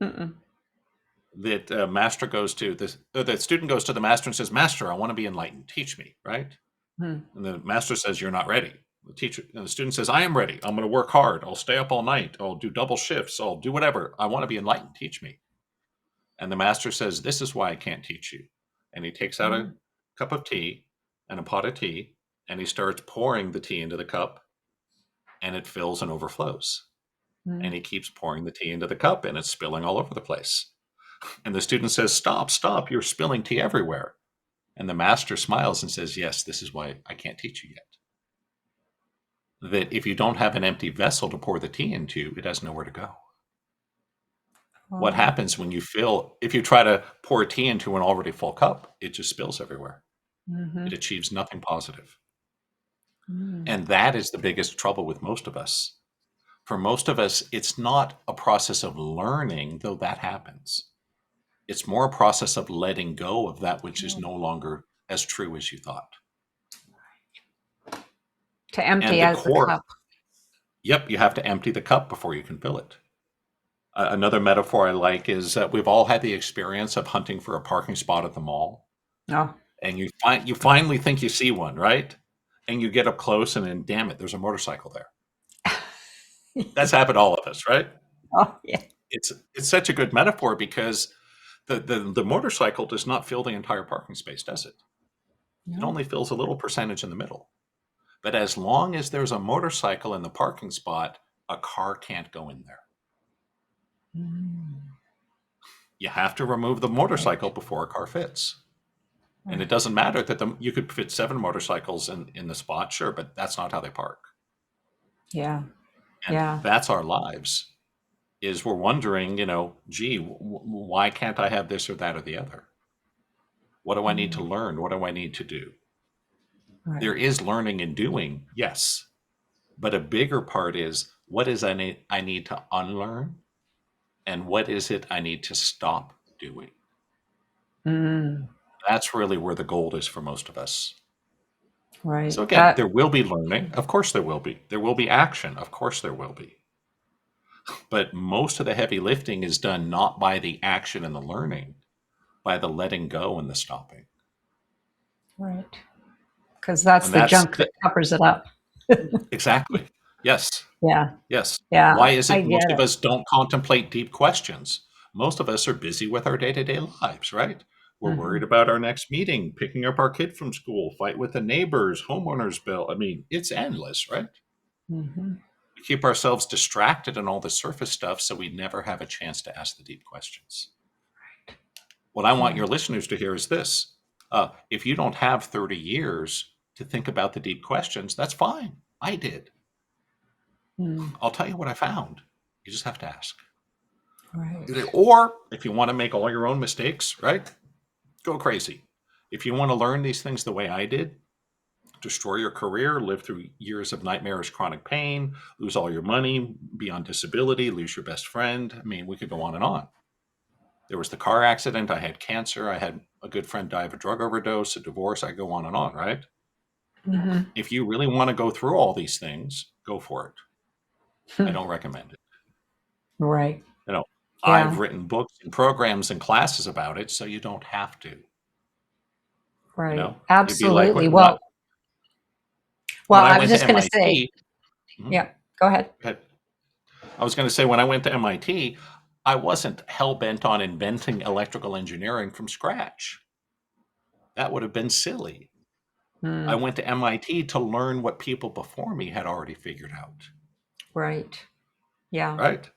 Mm-mm. That master goes to this, the student goes to the master and says, Master, I want to be enlightened. Teach me, right? Hmm. And the master says, you're not ready. The teacher, and the student says, I am ready. I'm going to work hard. I'll stay up all night. I'll do double shifts. I'll do whatever. I want to be enlightened. Teach me. And the master says, this is why I can't teach you. And he takes out a Mm. cup of tea and a pot of tea, and he starts pouring the tea into the cup, and it fills and overflows. And Mm. he keeps pouring the tea into the cup, and it's spilling all over the place. And the student says, stop, stop, you're spilling tea everywhere. And the master smiles and says, yes, this is why I can't teach you yet. That if you don't have an empty vessel to pour the tea into, it has nowhere to go. What Oh. happens when if you try to pour tea into an already full cup, it just spills everywhere. Mm-hmm. It achieves nothing positive. Mm. And that is the biggest trouble with most of us. For most of us, it's not a process of learning, though that happens. It's more a process of letting go of that which is no longer as true as you thought. To And empty the out the core, cup. yep, you have to empty the cup before you can fill it. Another metaphor I like is that we've all had the experience of hunting for a parking spot at the mall, Oh. and you finally think you see one, right? And you get up close, and then, damn it, there's a motorcycle there. That's happened to all of us, right? Oh yeah. It's such a good metaphor because the motorcycle does not fill the entire parking space, does it? It No. only fills a little percentage in the middle. But as long as there's a motorcycle in the parking spot, a car can't go in there. Mm. You have to remove the Right. motorcycle before a car fits. And it Right. doesn't matter that you could fit 7 motorcycles in the spot, sure, but that's not how they park. Yeah. And Yeah. that's our lives. Is we're wondering, gee, why can't I have this or that or the other? What do I need to Mm. learn? What do I need to do? There Right. is learning and doing, yes. But a bigger part is what is I need to unlearn and what is it I need to stop doing? Mm. That's really where the gold is for most of us. So Right. again, there will be learning. Of course there will be. There will be action. Of course there will be. But most of the heavy lifting is done not by the action and the learning, by the letting go and the stopping. Right. Because that's And the that's junk that covers it up. Exactly. Yes. Yeah. Yes. Why Yeah. is I it get most of it. us don't contemplate deep questions? Most of us are busy with our day-to-day lives, right? We're worried Hmm. about our next meeting, picking up our kid from school, fight with the neighbors, homeowners bill. I mean, it's endless, right? Hmm. We keep ourselves distracted in all the surface stuff, so we never have a chance to ask the deep questions. What I want Yeah. your listeners to hear is this. If you don't have 30 years to think about the deep questions, that's fine. I did. Mm. I'll tell you what I found. You just have to ask. Right. Or if you want to make all your own mistakes, right? Go crazy. If you want to learn these things the way I did, destroy your career, live through years of nightmarish chronic pain, lose all your money, be on disability, lose your best friend. I mean, we could go on and on. There was the car accident. I had cancer. I had a good friend die of a drug overdose, a divorce. I go on, right? Hmm. If you really want to go through all these things, go for it. I don't recommend it. Right. You know, I've Yeah. written books and programs and classes about it, so you don't have to. Right. It'd be like Absolutely. Well, when I I was went to just going to say, MIT. Mhm, yeah, go ahead. go ahead. I was going to say when I went to MIT, I wasn't hell bent on inventing electrical engineering from scratch. That would have been silly. I Mm. went to MIT to learn what people before me had already figured out. Right. Yeah. Right?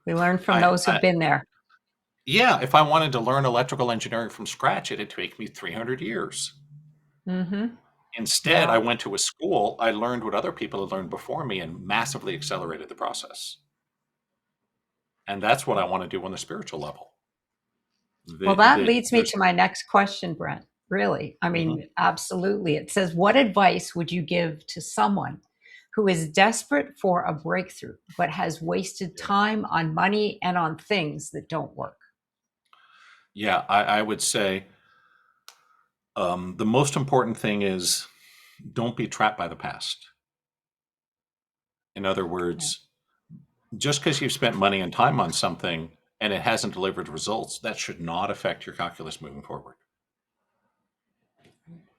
We learn from I, those who've I been there. yeah, if I wanted to learn electrical engineering from scratch, it'd take me 300 years. Hmm. Instead, Yeah. I went to a school, I learned what other people had learned before me and massively accelerated the process. And that's what I want to do on the spiritual level. Well, That, that that leads me there's to my next question, Brent. Really. I Mhm. mean, absolutely. It says, what advice would you give to someone who is desperate for a breakthrough, but has wasted Yeah. time on money and on things that don't work? Yeah, I would say the most important thing is don't be trapped by the past. In other Yeah. words, just because you've spent money and time on something and it hasn't delivered results, that should not affect your calculus moving forward.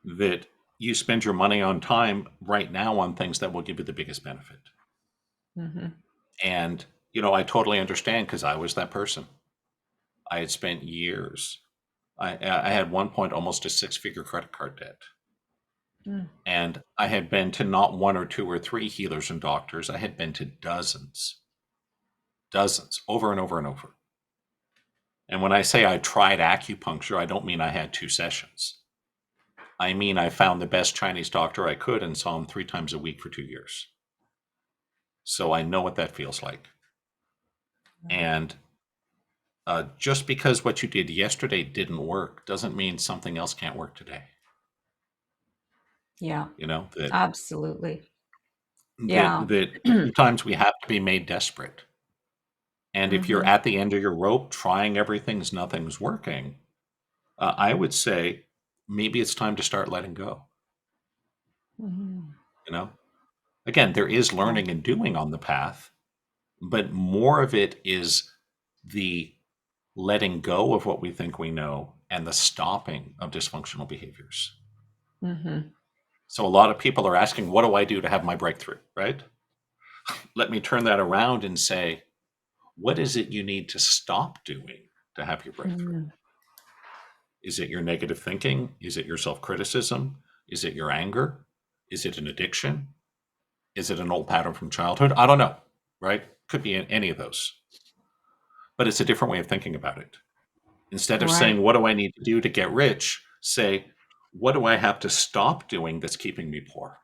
That you spend your money on time right now on things that will give you the biggest benefit. Hmm. And, I totally understand because I was that person. I had spent years. I had one point almost a six-figure credit card debt. Mm. And I had been to not one or two or three healers and doctors. I had been to dozens, over and over and over. And when I say I tried acupuncture, I don't mean I had 2 sessions. I mean I found the best Chinese doctor I could and saw him 3 times a week for 2 years. So I know what that feels like. Right. And just because what you did yesterday didn't work doesn't mean something else can't work today. Yeah, You know that absolutely. that Yeah. that sometimes we have to be made desperate. And if you're Hmm. at the end of your rope, trying everything's nothing's working, I would say maybe it's time to start letting go. Hmm. You know, again, there is Yeah. learning and doing on the path, but more of it is the letting go of what we think we know and the stopping of dysfunctional behaviors. Hmm. So a lot of people are asking, what do I do to have my breakthrough? Right? Let me turn that around and say, what is it you need to stop doing to have your breakthrough? Hmm. Is it your negative thinking? Is it your self criticism? Is it your anger? Is it an addiction? Is it an old pattern from childhood? I don't know, right? Could be any of those, but it's a different way of thinking about it. Instead of saying, Right. what do I need to do to get rich? Say, what do I have to stop doing that's keeping me poor?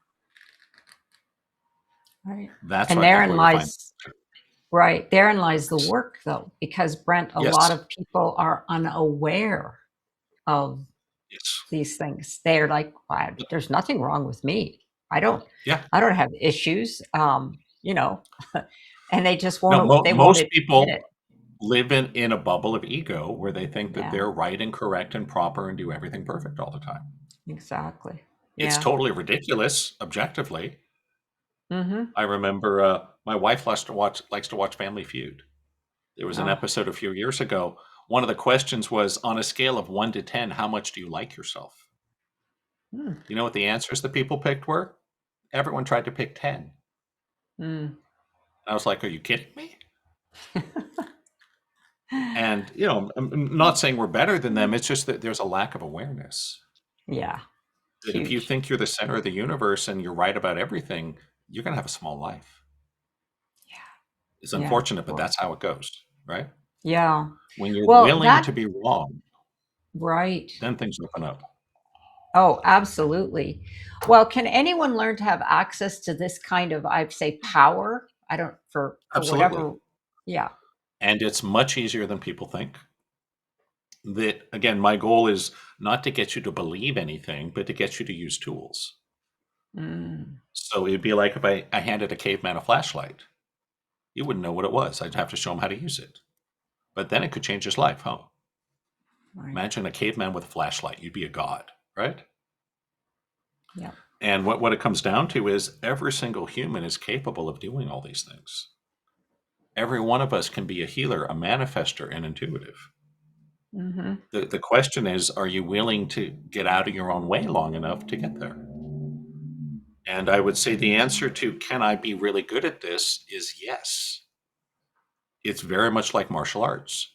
Right. That's And where I think where you'll find. therein lies the work, though, because Brent, a lot Yes. of people are unaware of Yes. these things. They're like, "Wow, there's nothing wrong with me. I don't, Yeah. I don't have issues." And they just No, won't most admit people it. live in a bubble of ego where they think that Yeah, they're right and correct and proper and do everything perfect all the time. exactly. It's Yeah. totally ridiculous objectively. Hmm. I remember my wife likes to watch Family Feud. There was an Oh. episode a few years ago. One of the questions was on a scale of 1 to 10, how much do you like yourself? Hmm. You know what the answers that people picked were? everyone tried to pick 10. Mm. I was like, are you kidding me? And, I'm not saying we're better than them. It's just that there's a lack of awareness. Yeah, That if you huge. think you're the center of the universe and you're right about everything, you're going to have a small life. It's Yeah. unfortunate, but Well, that's how it goes, right? yeah. When you're Well, willing that to be wrong, right. then things open up. Oh, absolutely. Well, can anyone learn to have access to this kind of, I'd say, power? I don't for Absolutely. whatever. Yeah. And it's much easier than people think. That, again, my goal is not to get you to believe anything, but to get you to use tools. Mm, So it'd be like if I handed a caveman a flashlight. He wouldn't know what it was. I'd have to show him how to use it. But then it could change his life, huh? right. Imagine a caveman with a flashlight. You'd be a god, right? Yeah. And what it comes down to is every single human is capable of doing all these things. Every one of us can be a healer, a manifester, and intuitive. Hmm. The question is, are you willing to get out of your own way long enough to get there? And I would say the answer to can I be really good at this is yes. It's very much like martial arts.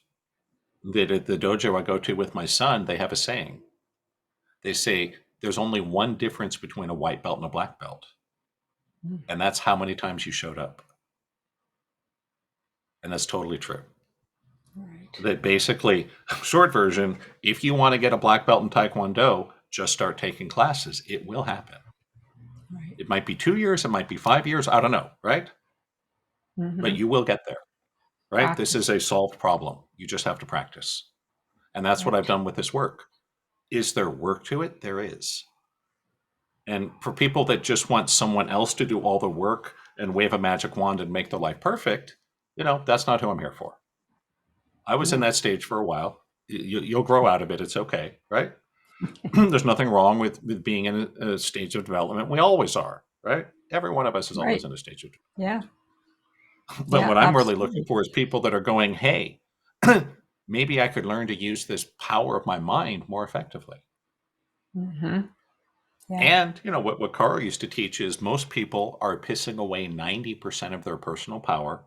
That at the dojo I go to with my son, they have a saying. They say there's only one difference between a white belt and a black belt, and that's how many times you showed up. And that's totally true. Right. That basically, short version, if you want to get a black belt in Taekwondo, just start taking classes. It will happen. Right. It might be 2 years, it might be 5 years, I don't know, right? But Hmm. you will get there, right? This is Practice. a solved problem. You just have to practice. And that's what I've Right. done with this work. Is there work to it? There is. And for people that just want someone else to do all the work and wave a magic wand and make their life perfect, that's not who I'm here for. I was in Mm. that stage for a while. You'll grow out of it. It's okay, right? There's nothing wrong with being in a stage of development. We always are, right? Every one of us is always Right. in a stage of development. Yeah. But Yeah. what I'm really looking Absolutely. for is people that are going, hey, maybe I could learn to use this power of my mind more effectively. Hmm. Yeah. And what Carl used to teach is most people are pissing away 90% of their personal power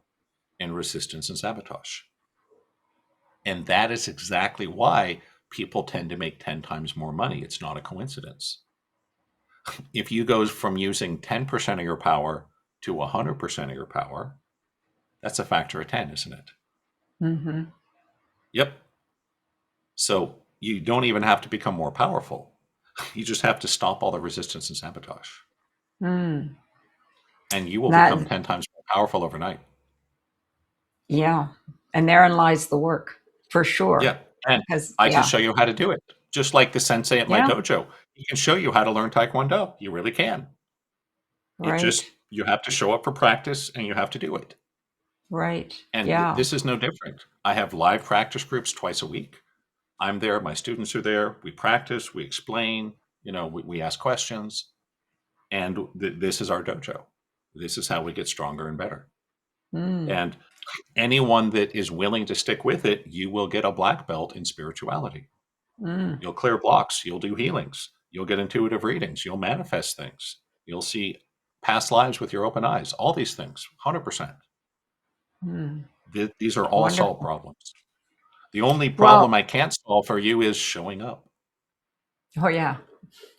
in resistance and sabotage. And that is exactly why people tend to make 10 times more money. It's not a coincidence. If you go from using 10% of your power to 100% of your power, that's a factor of 10, isn't it? Hmm. Yep. So you don't even have to become more powerful. You just have to stop all the resistance and sabotage. Mm. And you will become That. 10 times more powerful overnight. Yeah. And therein lies the work for Yeah. sure. And Because I can yeah. show you how to do it. Just like the sensei at my Yeah. dojo. He can show you how to learn Taekwondo. You really can. Right. You have to show up for practice and you have to do it. Right. And Yeah. this is no different. I have live practice groups twice a week. I'm there, my students are there. We practice, we explain, we ask questions. And this is our dojo. This is how we get stronger and better. Mm. And anyone that is willing to stick with it, you will get a black belt in spirituality. Mm. You'll clear blocks. You'll do healings. You'll get intuitive readings. You'll manifest things. You'll see past lives with your open eyes. All these things, 100%. Mm. These are all solved Wonderful. problems. The only problem Well, I can't solve for you is showing up. oh yeah.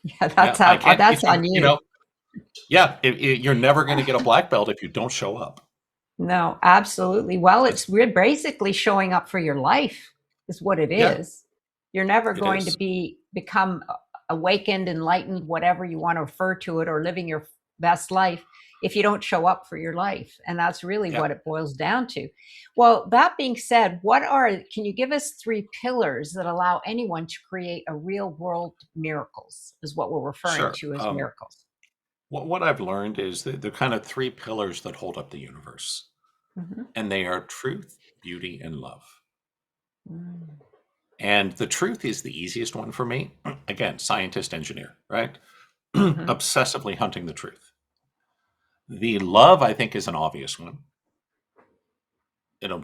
Yeah, Yeah, I can't teach that's you, on you. yeah, you're never going to get a black belt if you don't show up. No, absolutely. Well, That's, we're basically showing up for your life is what it yeah, is. You're never it going to is. become awakened, enlightened, whatever you want to refer to it, or living your best life if you don't show up for your life. And that's really Yeah, what it boils down to. Well, that being said, can you give us 3 pillars that allow anyone to create a real world miracles, is what we're referring sure. to as miracles? What I've learned is that there are kind of three pillars that hold up the universe, Hmm. and they are truth, beauty, and love. Mm. And the truth is the easiest one for me. Again, scientist, engineer, right? Hmm. Obsessively hunting the truth. The love, I think, is an obvious one.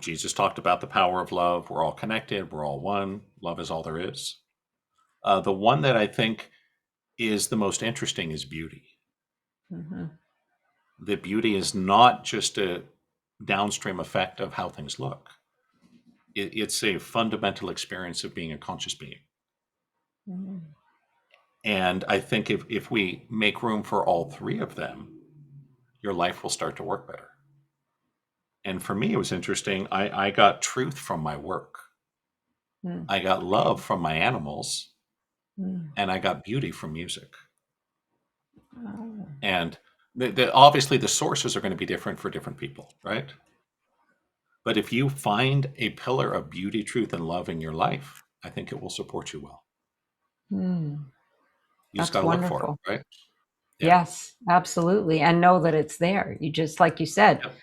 Jesus talked about the power of love. We're all connected. We're all one. Love is all there is. The one that I think is the most interesting is beauty. Mhm. That beauty is not just a downstream effect of how things look. It's a fundamental experience of being a conscious being. Mhm. And I think if we make room for all three of them, your life will start to work better. And for me, it was interesting. I got truth from my work. Mm. I got love from my animals, Mm. and I got beauty from music. Oh. And obviously, the sources are going to be different for different people, right? But if you find a pillar of beauty, truth, and love in your life, I think it will support you well. Mm. You just got That's to look for wonderful. it, right? Yeah. Yes, absolutely, and know that it's there. You just like you said, Yep.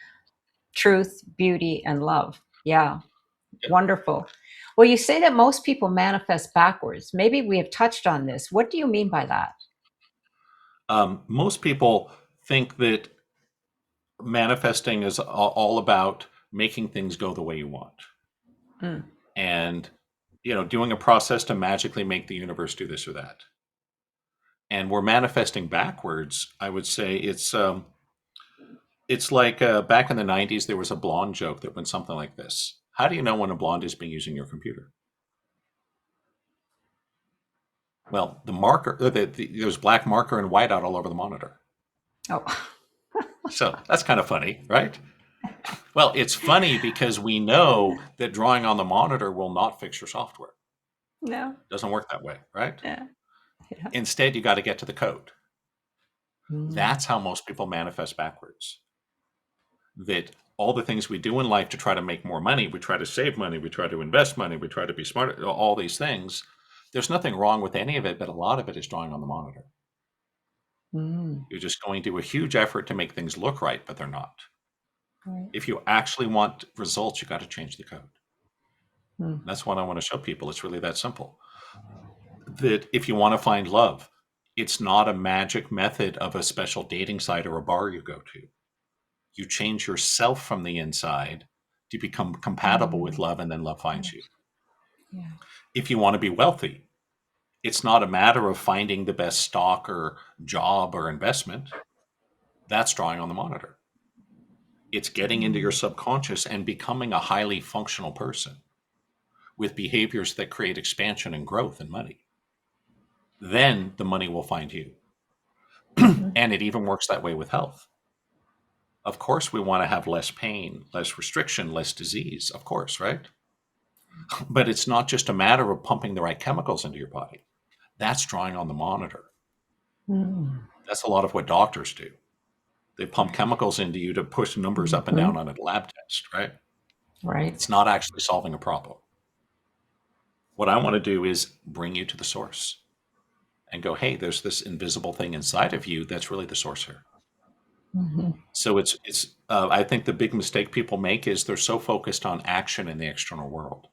truth, beauty, and love. Yeah, Yep. wonderful. Well, you say that most people manifest backwards. Maybe we have touched on this. What do you mean by that? Most people think that manifesting is all about making things go the way you want, Mm. and doing a process to magically make the universe do this or that. And we're manifesting backwards. I would say it's like back in the 90s there was a blonde joke that went something like this: how do you know when a blonde is being using your computer? Well, the marker, there's black marker and whiteout all over the monitor. Oh, So that's kind of funny, right? Well, it's funny because we know that drawing on the monitor will not fix your software. no. Doesn't work that way, right? Yeah. Yeah. Instead, you got to get to the code. Mm. That's how most people manifest backwards. That all the things we do in life to try to make more money, we try to save money, we try to invest money, we try to be smart, all these things, there's nothing wrong with any of it, but a lot of it is drawing on the monitor. Mm. You're just going to do a huge effort to make things look right, but they're not. Right. If you actually want results, you got to change the code. Mm. That's what I want to show people. It's really that simple. That if you want to find love, it's not a magic method of a special dating site or a bar you go to. You change yourself from the inside to become compatible with Mm. love, and then love finds you. Yes. Yeah. If you want to be wealthy, it's not a matter of finding the best stock or job or investment. That's drawing on the monitor. It's getting into your Mm. subconscious and becoming a highly functional person with behaviors that create expansion and growth and money. Then the money will find you. Mhm. And it even works that way with health. Of course, we want to have less pain, less restriction, less disease, of course, right? But it's not just a matter of pumping the right chemicals into your body. That's drawing on the monitor. Mm. That's a lot of what doctors do. They pump Right. chemicals into you to push numbers up and Mhm. down on a lab test, right? Right. It's not actually solving a problem. What I want to do is bring you to the source and go, hey, there's this invisible thing inside of you that's really the source here. Mhm. So I think the big mistake people make is they're so focused on action in the external world.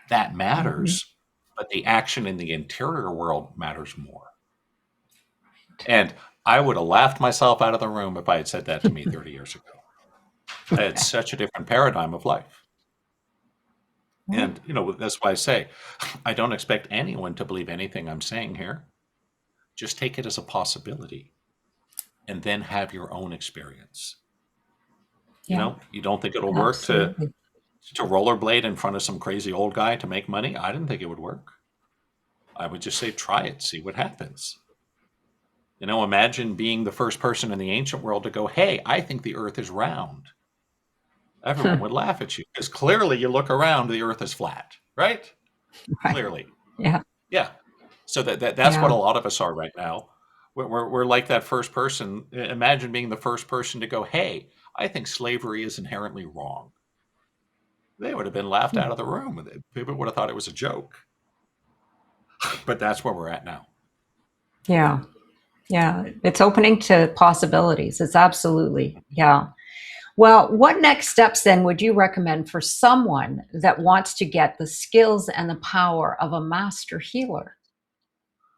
That Mhm. matters, but the action in the interior world matters more. And I would have laughed myself out of the room if I had said that to me 30 years ago. I had such a different paradigm of life. Right. And, that's why I say I don't expect anyone to believe anything I'm saying here. Just take it as a possibility and then have your own experience. Yeah. You don't think it'll work Absolutely. to rollerblade in front of some crazy old guy to make money? I didn't think it would work. I would just say, try it, see what happens. Imagine being the first person in the ancient world to go, hey, I think the earth is round. Everyone would laugh at you because clearly you look around, the earth is flat, right? Right. Clearly. Yeah. Yeah. So that's what Yeah. a lot of us are right now. We're like that first person. Imagine being the first person to go, hey, I think slavery is inherently wrong. They would have been laughed out Hmm. of the room. People would have thought it was a joke. But that's where we're at now. Yeah. Yeah. It's opening to possibilities. It's absolutely. Yeah. Well, what next steps then would you recommend for someone that wants to get the skills and the power of a master healer?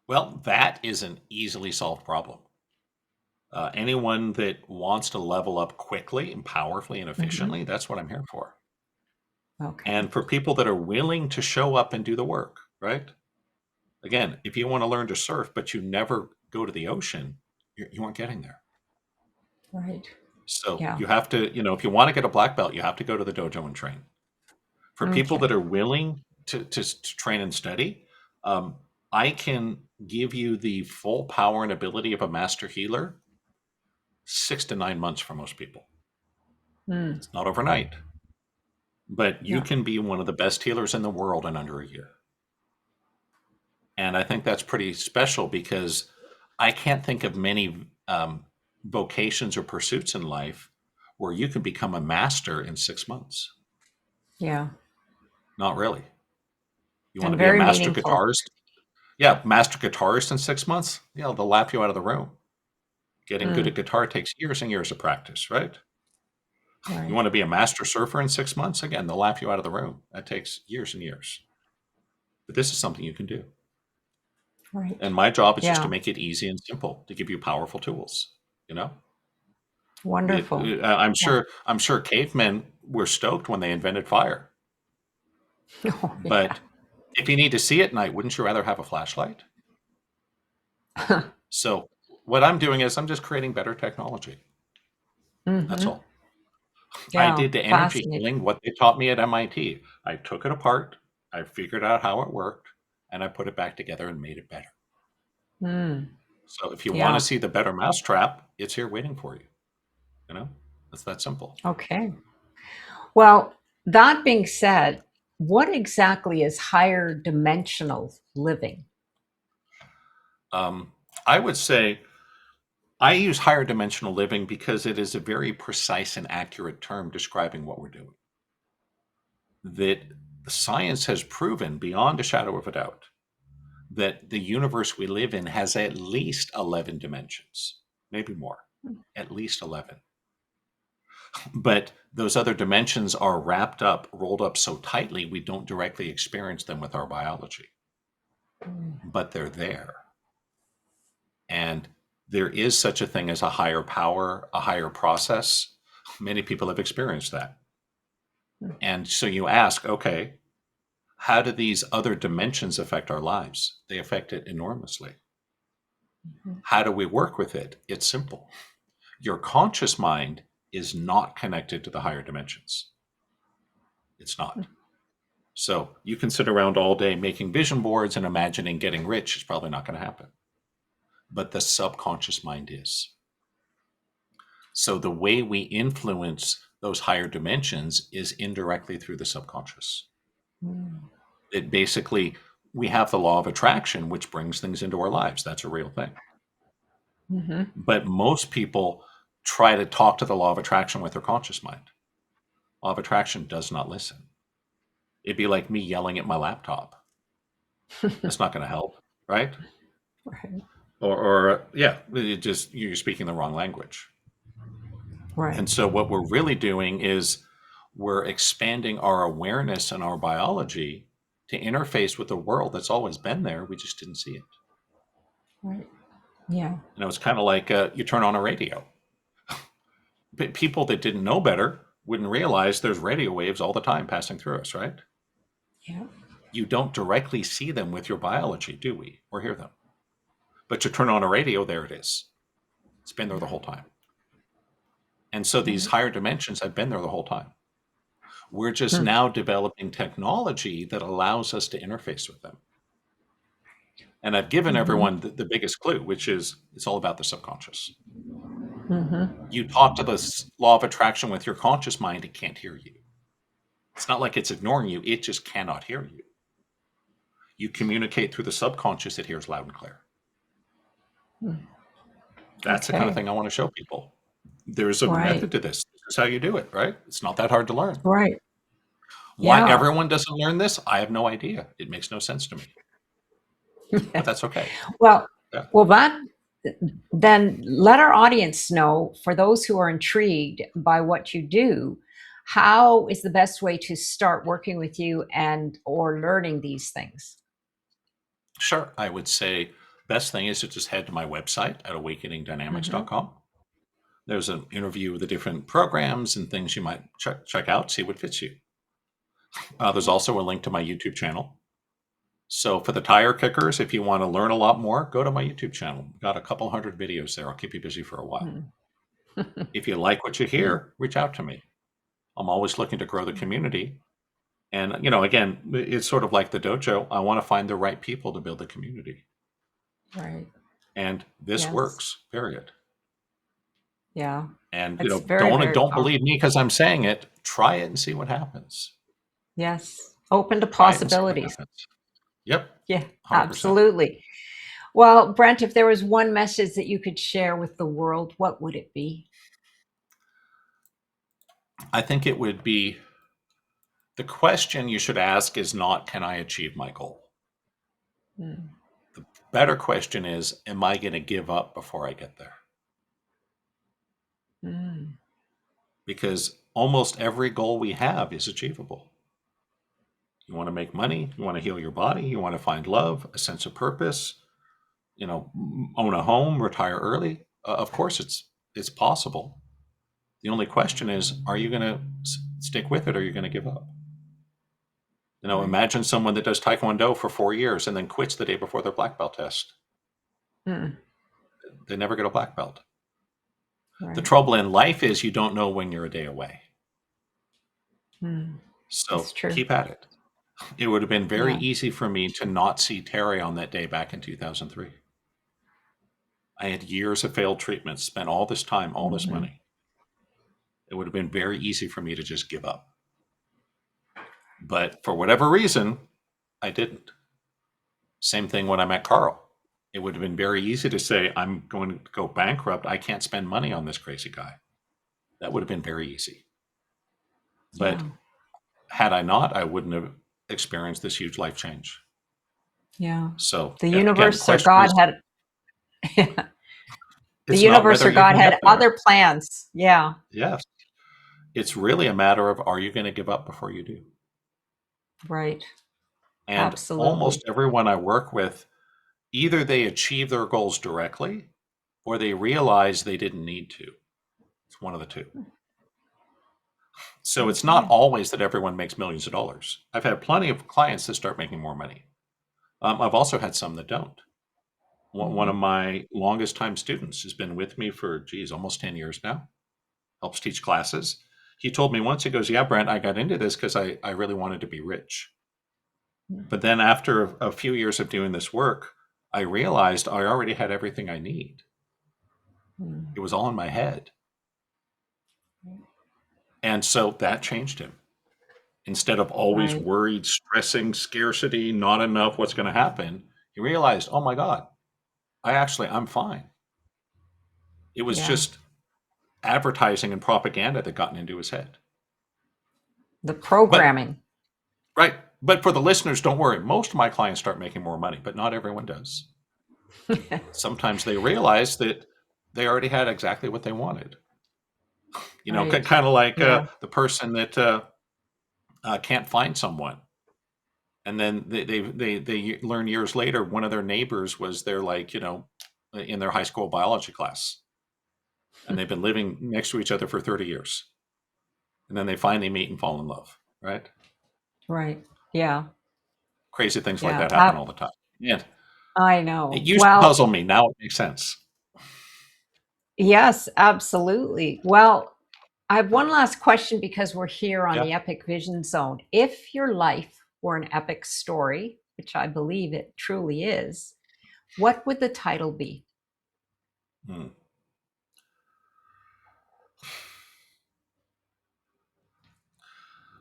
Well, that is an easily solved problem. Anyone that wants to level up quickly and powerfully and Mhm. efficiently, that's what I'm here for. Okay. And for people that are willing to show up and do the work, right? Again, if you want to learn to surf, but you never go to the ocean, You weren't getting there. Right. So Yeah. you have to, if you want to get a black belt, you have to go to the dojo and train. For people that Okay. are willing to train and study, I can give you the full power and ability of a master healer 6 to 9 months for most people. Mm. It's not overnight, but you Yeah. can be one of the best healers in the world in under a year. And I think that's pretty special because I can't think of many vocations or pursuits in life where you can become a master in 6 months. Yeah. Not really. You want And to be a very master meaningful. guitarist? Yeah, master guitarist in 6 months? Yeah, they'll laugh you out of the room. Getting good Mm. at guitar takes years and years of practice, right? You Right. want to be a master surfer in 6 months? Again, they'll laugh you out of the room. That takes years and years. But this is something you can do. Right. And my job is just to Yeah. make it easy and simple, to give you powerful tools, you know? Wonderful. Yeah. I'm sure cavemen were stoked when they invented fire. Oh, yeah. But if you need to see at night, wouldn't you rather have a flashlight? So what I'm doing is I'm just creating better technology. That's Mm-hmm. all. I Yeah. did the energy Fascinating. healing, what they taught me at MIT. I took it apart, I figured out how it worked, and I put it back together and made it better. Mm. So if you want to Yeah. see the better mousetrap, it's here waiting for you. You know, it's that simple. Okay. Well, that being said, what exactly is higher dimensional living? Um, I would say I use higher dimensional living because it is a very precise and accurate term describing what we're doing. That science has proven beyond a shadow of a doubt that the universe we live in has at least 11 dimensions, maybe more, at least 11. But those other dimensions are wrapped up, rolled up so tightly, we don't directly experience them with our biology, Mm. but they're there. And there is such a thing as a higher power, a higher process. Many people have experienced that. And so you ask, okay, how do these other dimensions affect our lives? They affect it enormously. Mhm. How do we work with it? It's simple. Your conscious mind is not connected to the higher dimensions. It's not. So you can sit around all day making vision boards and imagining getting rich. It's probably not going to happen. But the subconscious mind is. So the way we influence those higher dimensions is indirectly through the subconscious. Mm. It basically, we have the law of attraction, which brings things into our lives. That's a real thing. Mhm. But most people try to talk to the law of attraction with their conscious mind. Law of attraction does not listen. It'd be like me yelling at my laptop. That's not going to help, right? Right. Or yeah, it just you're speaking the wrong language. Right. And so what we're really doing is we're expanding our awareness and our biology to interface with the world that's always been there. We just didn't see it. Right. Yeah. It's kind of like you turn on a radio. But people that didn't know better wouldn't realize there's radio waves all the time passing through us, right? Yeah. You don't directly see them with your biology, do we? Or hear them. But you turn on a radio, there it is. It's been there the whole time. And so these Right. higher dimensions have been there the whole time. We're just Hmm. now developing technology that allows us to interface with them. And I've given Mhm. everyone the biggest clue, which is it's all about the subconscious. Mhm. You talk to this law of attraction with your conscious mind, it can't hear you. It's not like it's ignoring you, it just cannot hear you. You communicate through the subconscious, it hears loud and clear. Mm. That's the kind of Okay. thing I want to show people. There's a Right. method to this. This is how you do it, right? It's not that hard to learn. Right. Why Yeah. everyone doesn't learn this, I have no idea. It makes no sense to me, but that's okay. Well, Yeah. well, that then let our audience know, for those who are intrigued by what you do, how is the best way to start working with you and or learning these things? Sure. I would say best thing is to just head to my website at Hmm. awakeningdynamics.com. There's an interview of the different programs and things you might check out, see what fits you. There's Okay. also a link to my YouTube channel. So for the tire kickers, if you want to learn a lot more, go to my YouTube channel. Got a couple hundred videos there. I'll keep you busy for a while. Mm. If you like what you hear, reach out to me. I'm always looking to grow the community. And, again, it's sort of like the dojo. I want to find the right people to build the community. Right. And this Yes. works, period. Yeah. And, It's very, don't very don't powerful. believe me because I'm saying it. Try it and see what happens. Yes. Open to Try it and see what possibilities. happens. Yep, Yeah, 100%. absolutely. Well, Brent, if there was one message that you could share with the world, what would it be? I think it would be, the question you should ask is not, can I achieve my goal? Mm. The better question is, am I going to give up before I get there? Mm. Because almost every goal we have is achievable. You want to make money, you want to heal your body, you want to find love, a sense of purpose, own a home, retire early. Of course, it's possible. The only question is, are you going to stick with it, or are you going to give up? Right. Imagine someone that does Taekwondo for 4 years and then quits the day before their black belt test. Mm. They never get a black belt. The Right. trouble in life is you don't know when you're a day away. Mm. So That's true. keep at it. It would have been very Yeah. easy for me to not see Terry on that day back in 2003. I had years of failed treatments, spent all this time, all this Mhm. money. It would have been very easy for me to just give up. But for whatever reason, I didn't. Same thing when I met Carl. It would have been very easy to say, I'm going to go bankrupt. I can't spend money on this crazy guy. That would have been very easy. But Yeah. had I not, I wouldn't have experienced this huge life change. Yeah. So The again, the universe or question God is, had the it's not universe whether or you God can get had there. other plans. Yeah. Yes. It's really a matter of, are you going to give up before you do? Right. And almost Absolutely. everyone I work with, either they achieve their goals directly or they realize they didn't need to. It's one of the two. So it's not Okay. always that everyone makes millions of dollars. I've had plenty of clients that start making more money. I've also had some that don't. One Mhm. of my longest time students has been with me for, almost 10 years now, helps teach classes. He told me once, he goes, yeah, Brent, I got into this because I really wanted to be rich. But then after a few years of doing this work, I realized I already had everything I need. Mm. It was all in my head. And so that changed him. Instead of always Right. worried, stressing, scarcity, not enough, what's going to happen, he realized, oh my God, I'm fine. It was Yeah. just advertising and propaganda that gotten into his head. The But, programming. right. But for the listeners, don't worry. Most of my clients start making more money, but not everyone does. Sometimes they realize that they already had exactly what they wanted. Right. Kind of like Yeah. the person that can't find someone. And then they learn years later, one of their neighbors was their, in their high school biology class. And they've been living next to each other for 30 years. And then they finally meet and fall in love, right? Right. Yeah. Crazy things like Yeah. that happen all the time. And I it know. used to Well, puzzle me. Now it makes sense. yes, absolutely. Well, I have one last question because we're here on Yeah. the Epic Vision Zone. If your life were an epic story, which I believe it truly is, what would the title be? Hmm.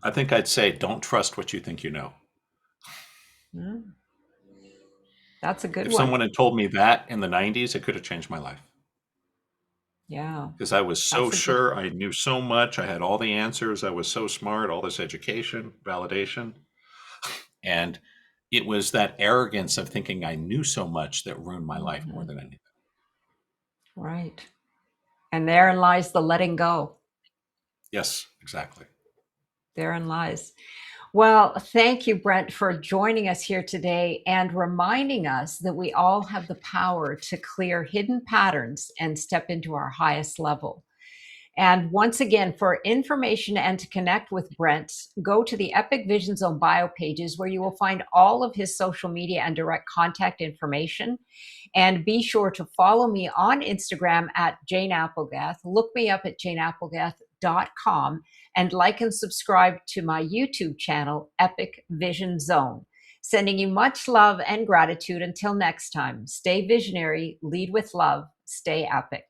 I think I'd say, don't trust what you think you know. Hmm, that's a good If one. someone had told me that in the 90s, it could have changed my life. Yeah, Because I was so that's a good. sure, I knew so much, I had all the answers, I was so smart, all this education, validation. And it was that arrogance of thinking I knew so much that ruined my life more Mhm. than anything. Right. And therein lies the letting go. Yes, exactly. Therein lies. Well, thank you, Brent, for joining us here today and reminding us that we all have the power to clear hidden patterns and step into our highest level. And once again, for information and to connect with Brent, go to the Epic Vision Zone bio pages where you will find all of his social media and direct contact information. And be sure to follow me on Instagram at Jane Applegath. Look me up at janeapplegath.com and like and subscribe to my YouTube channel, Epic Vision Zone. Sending you much love and gratitude. Until next time, stay visionary, lead with love, stay epic.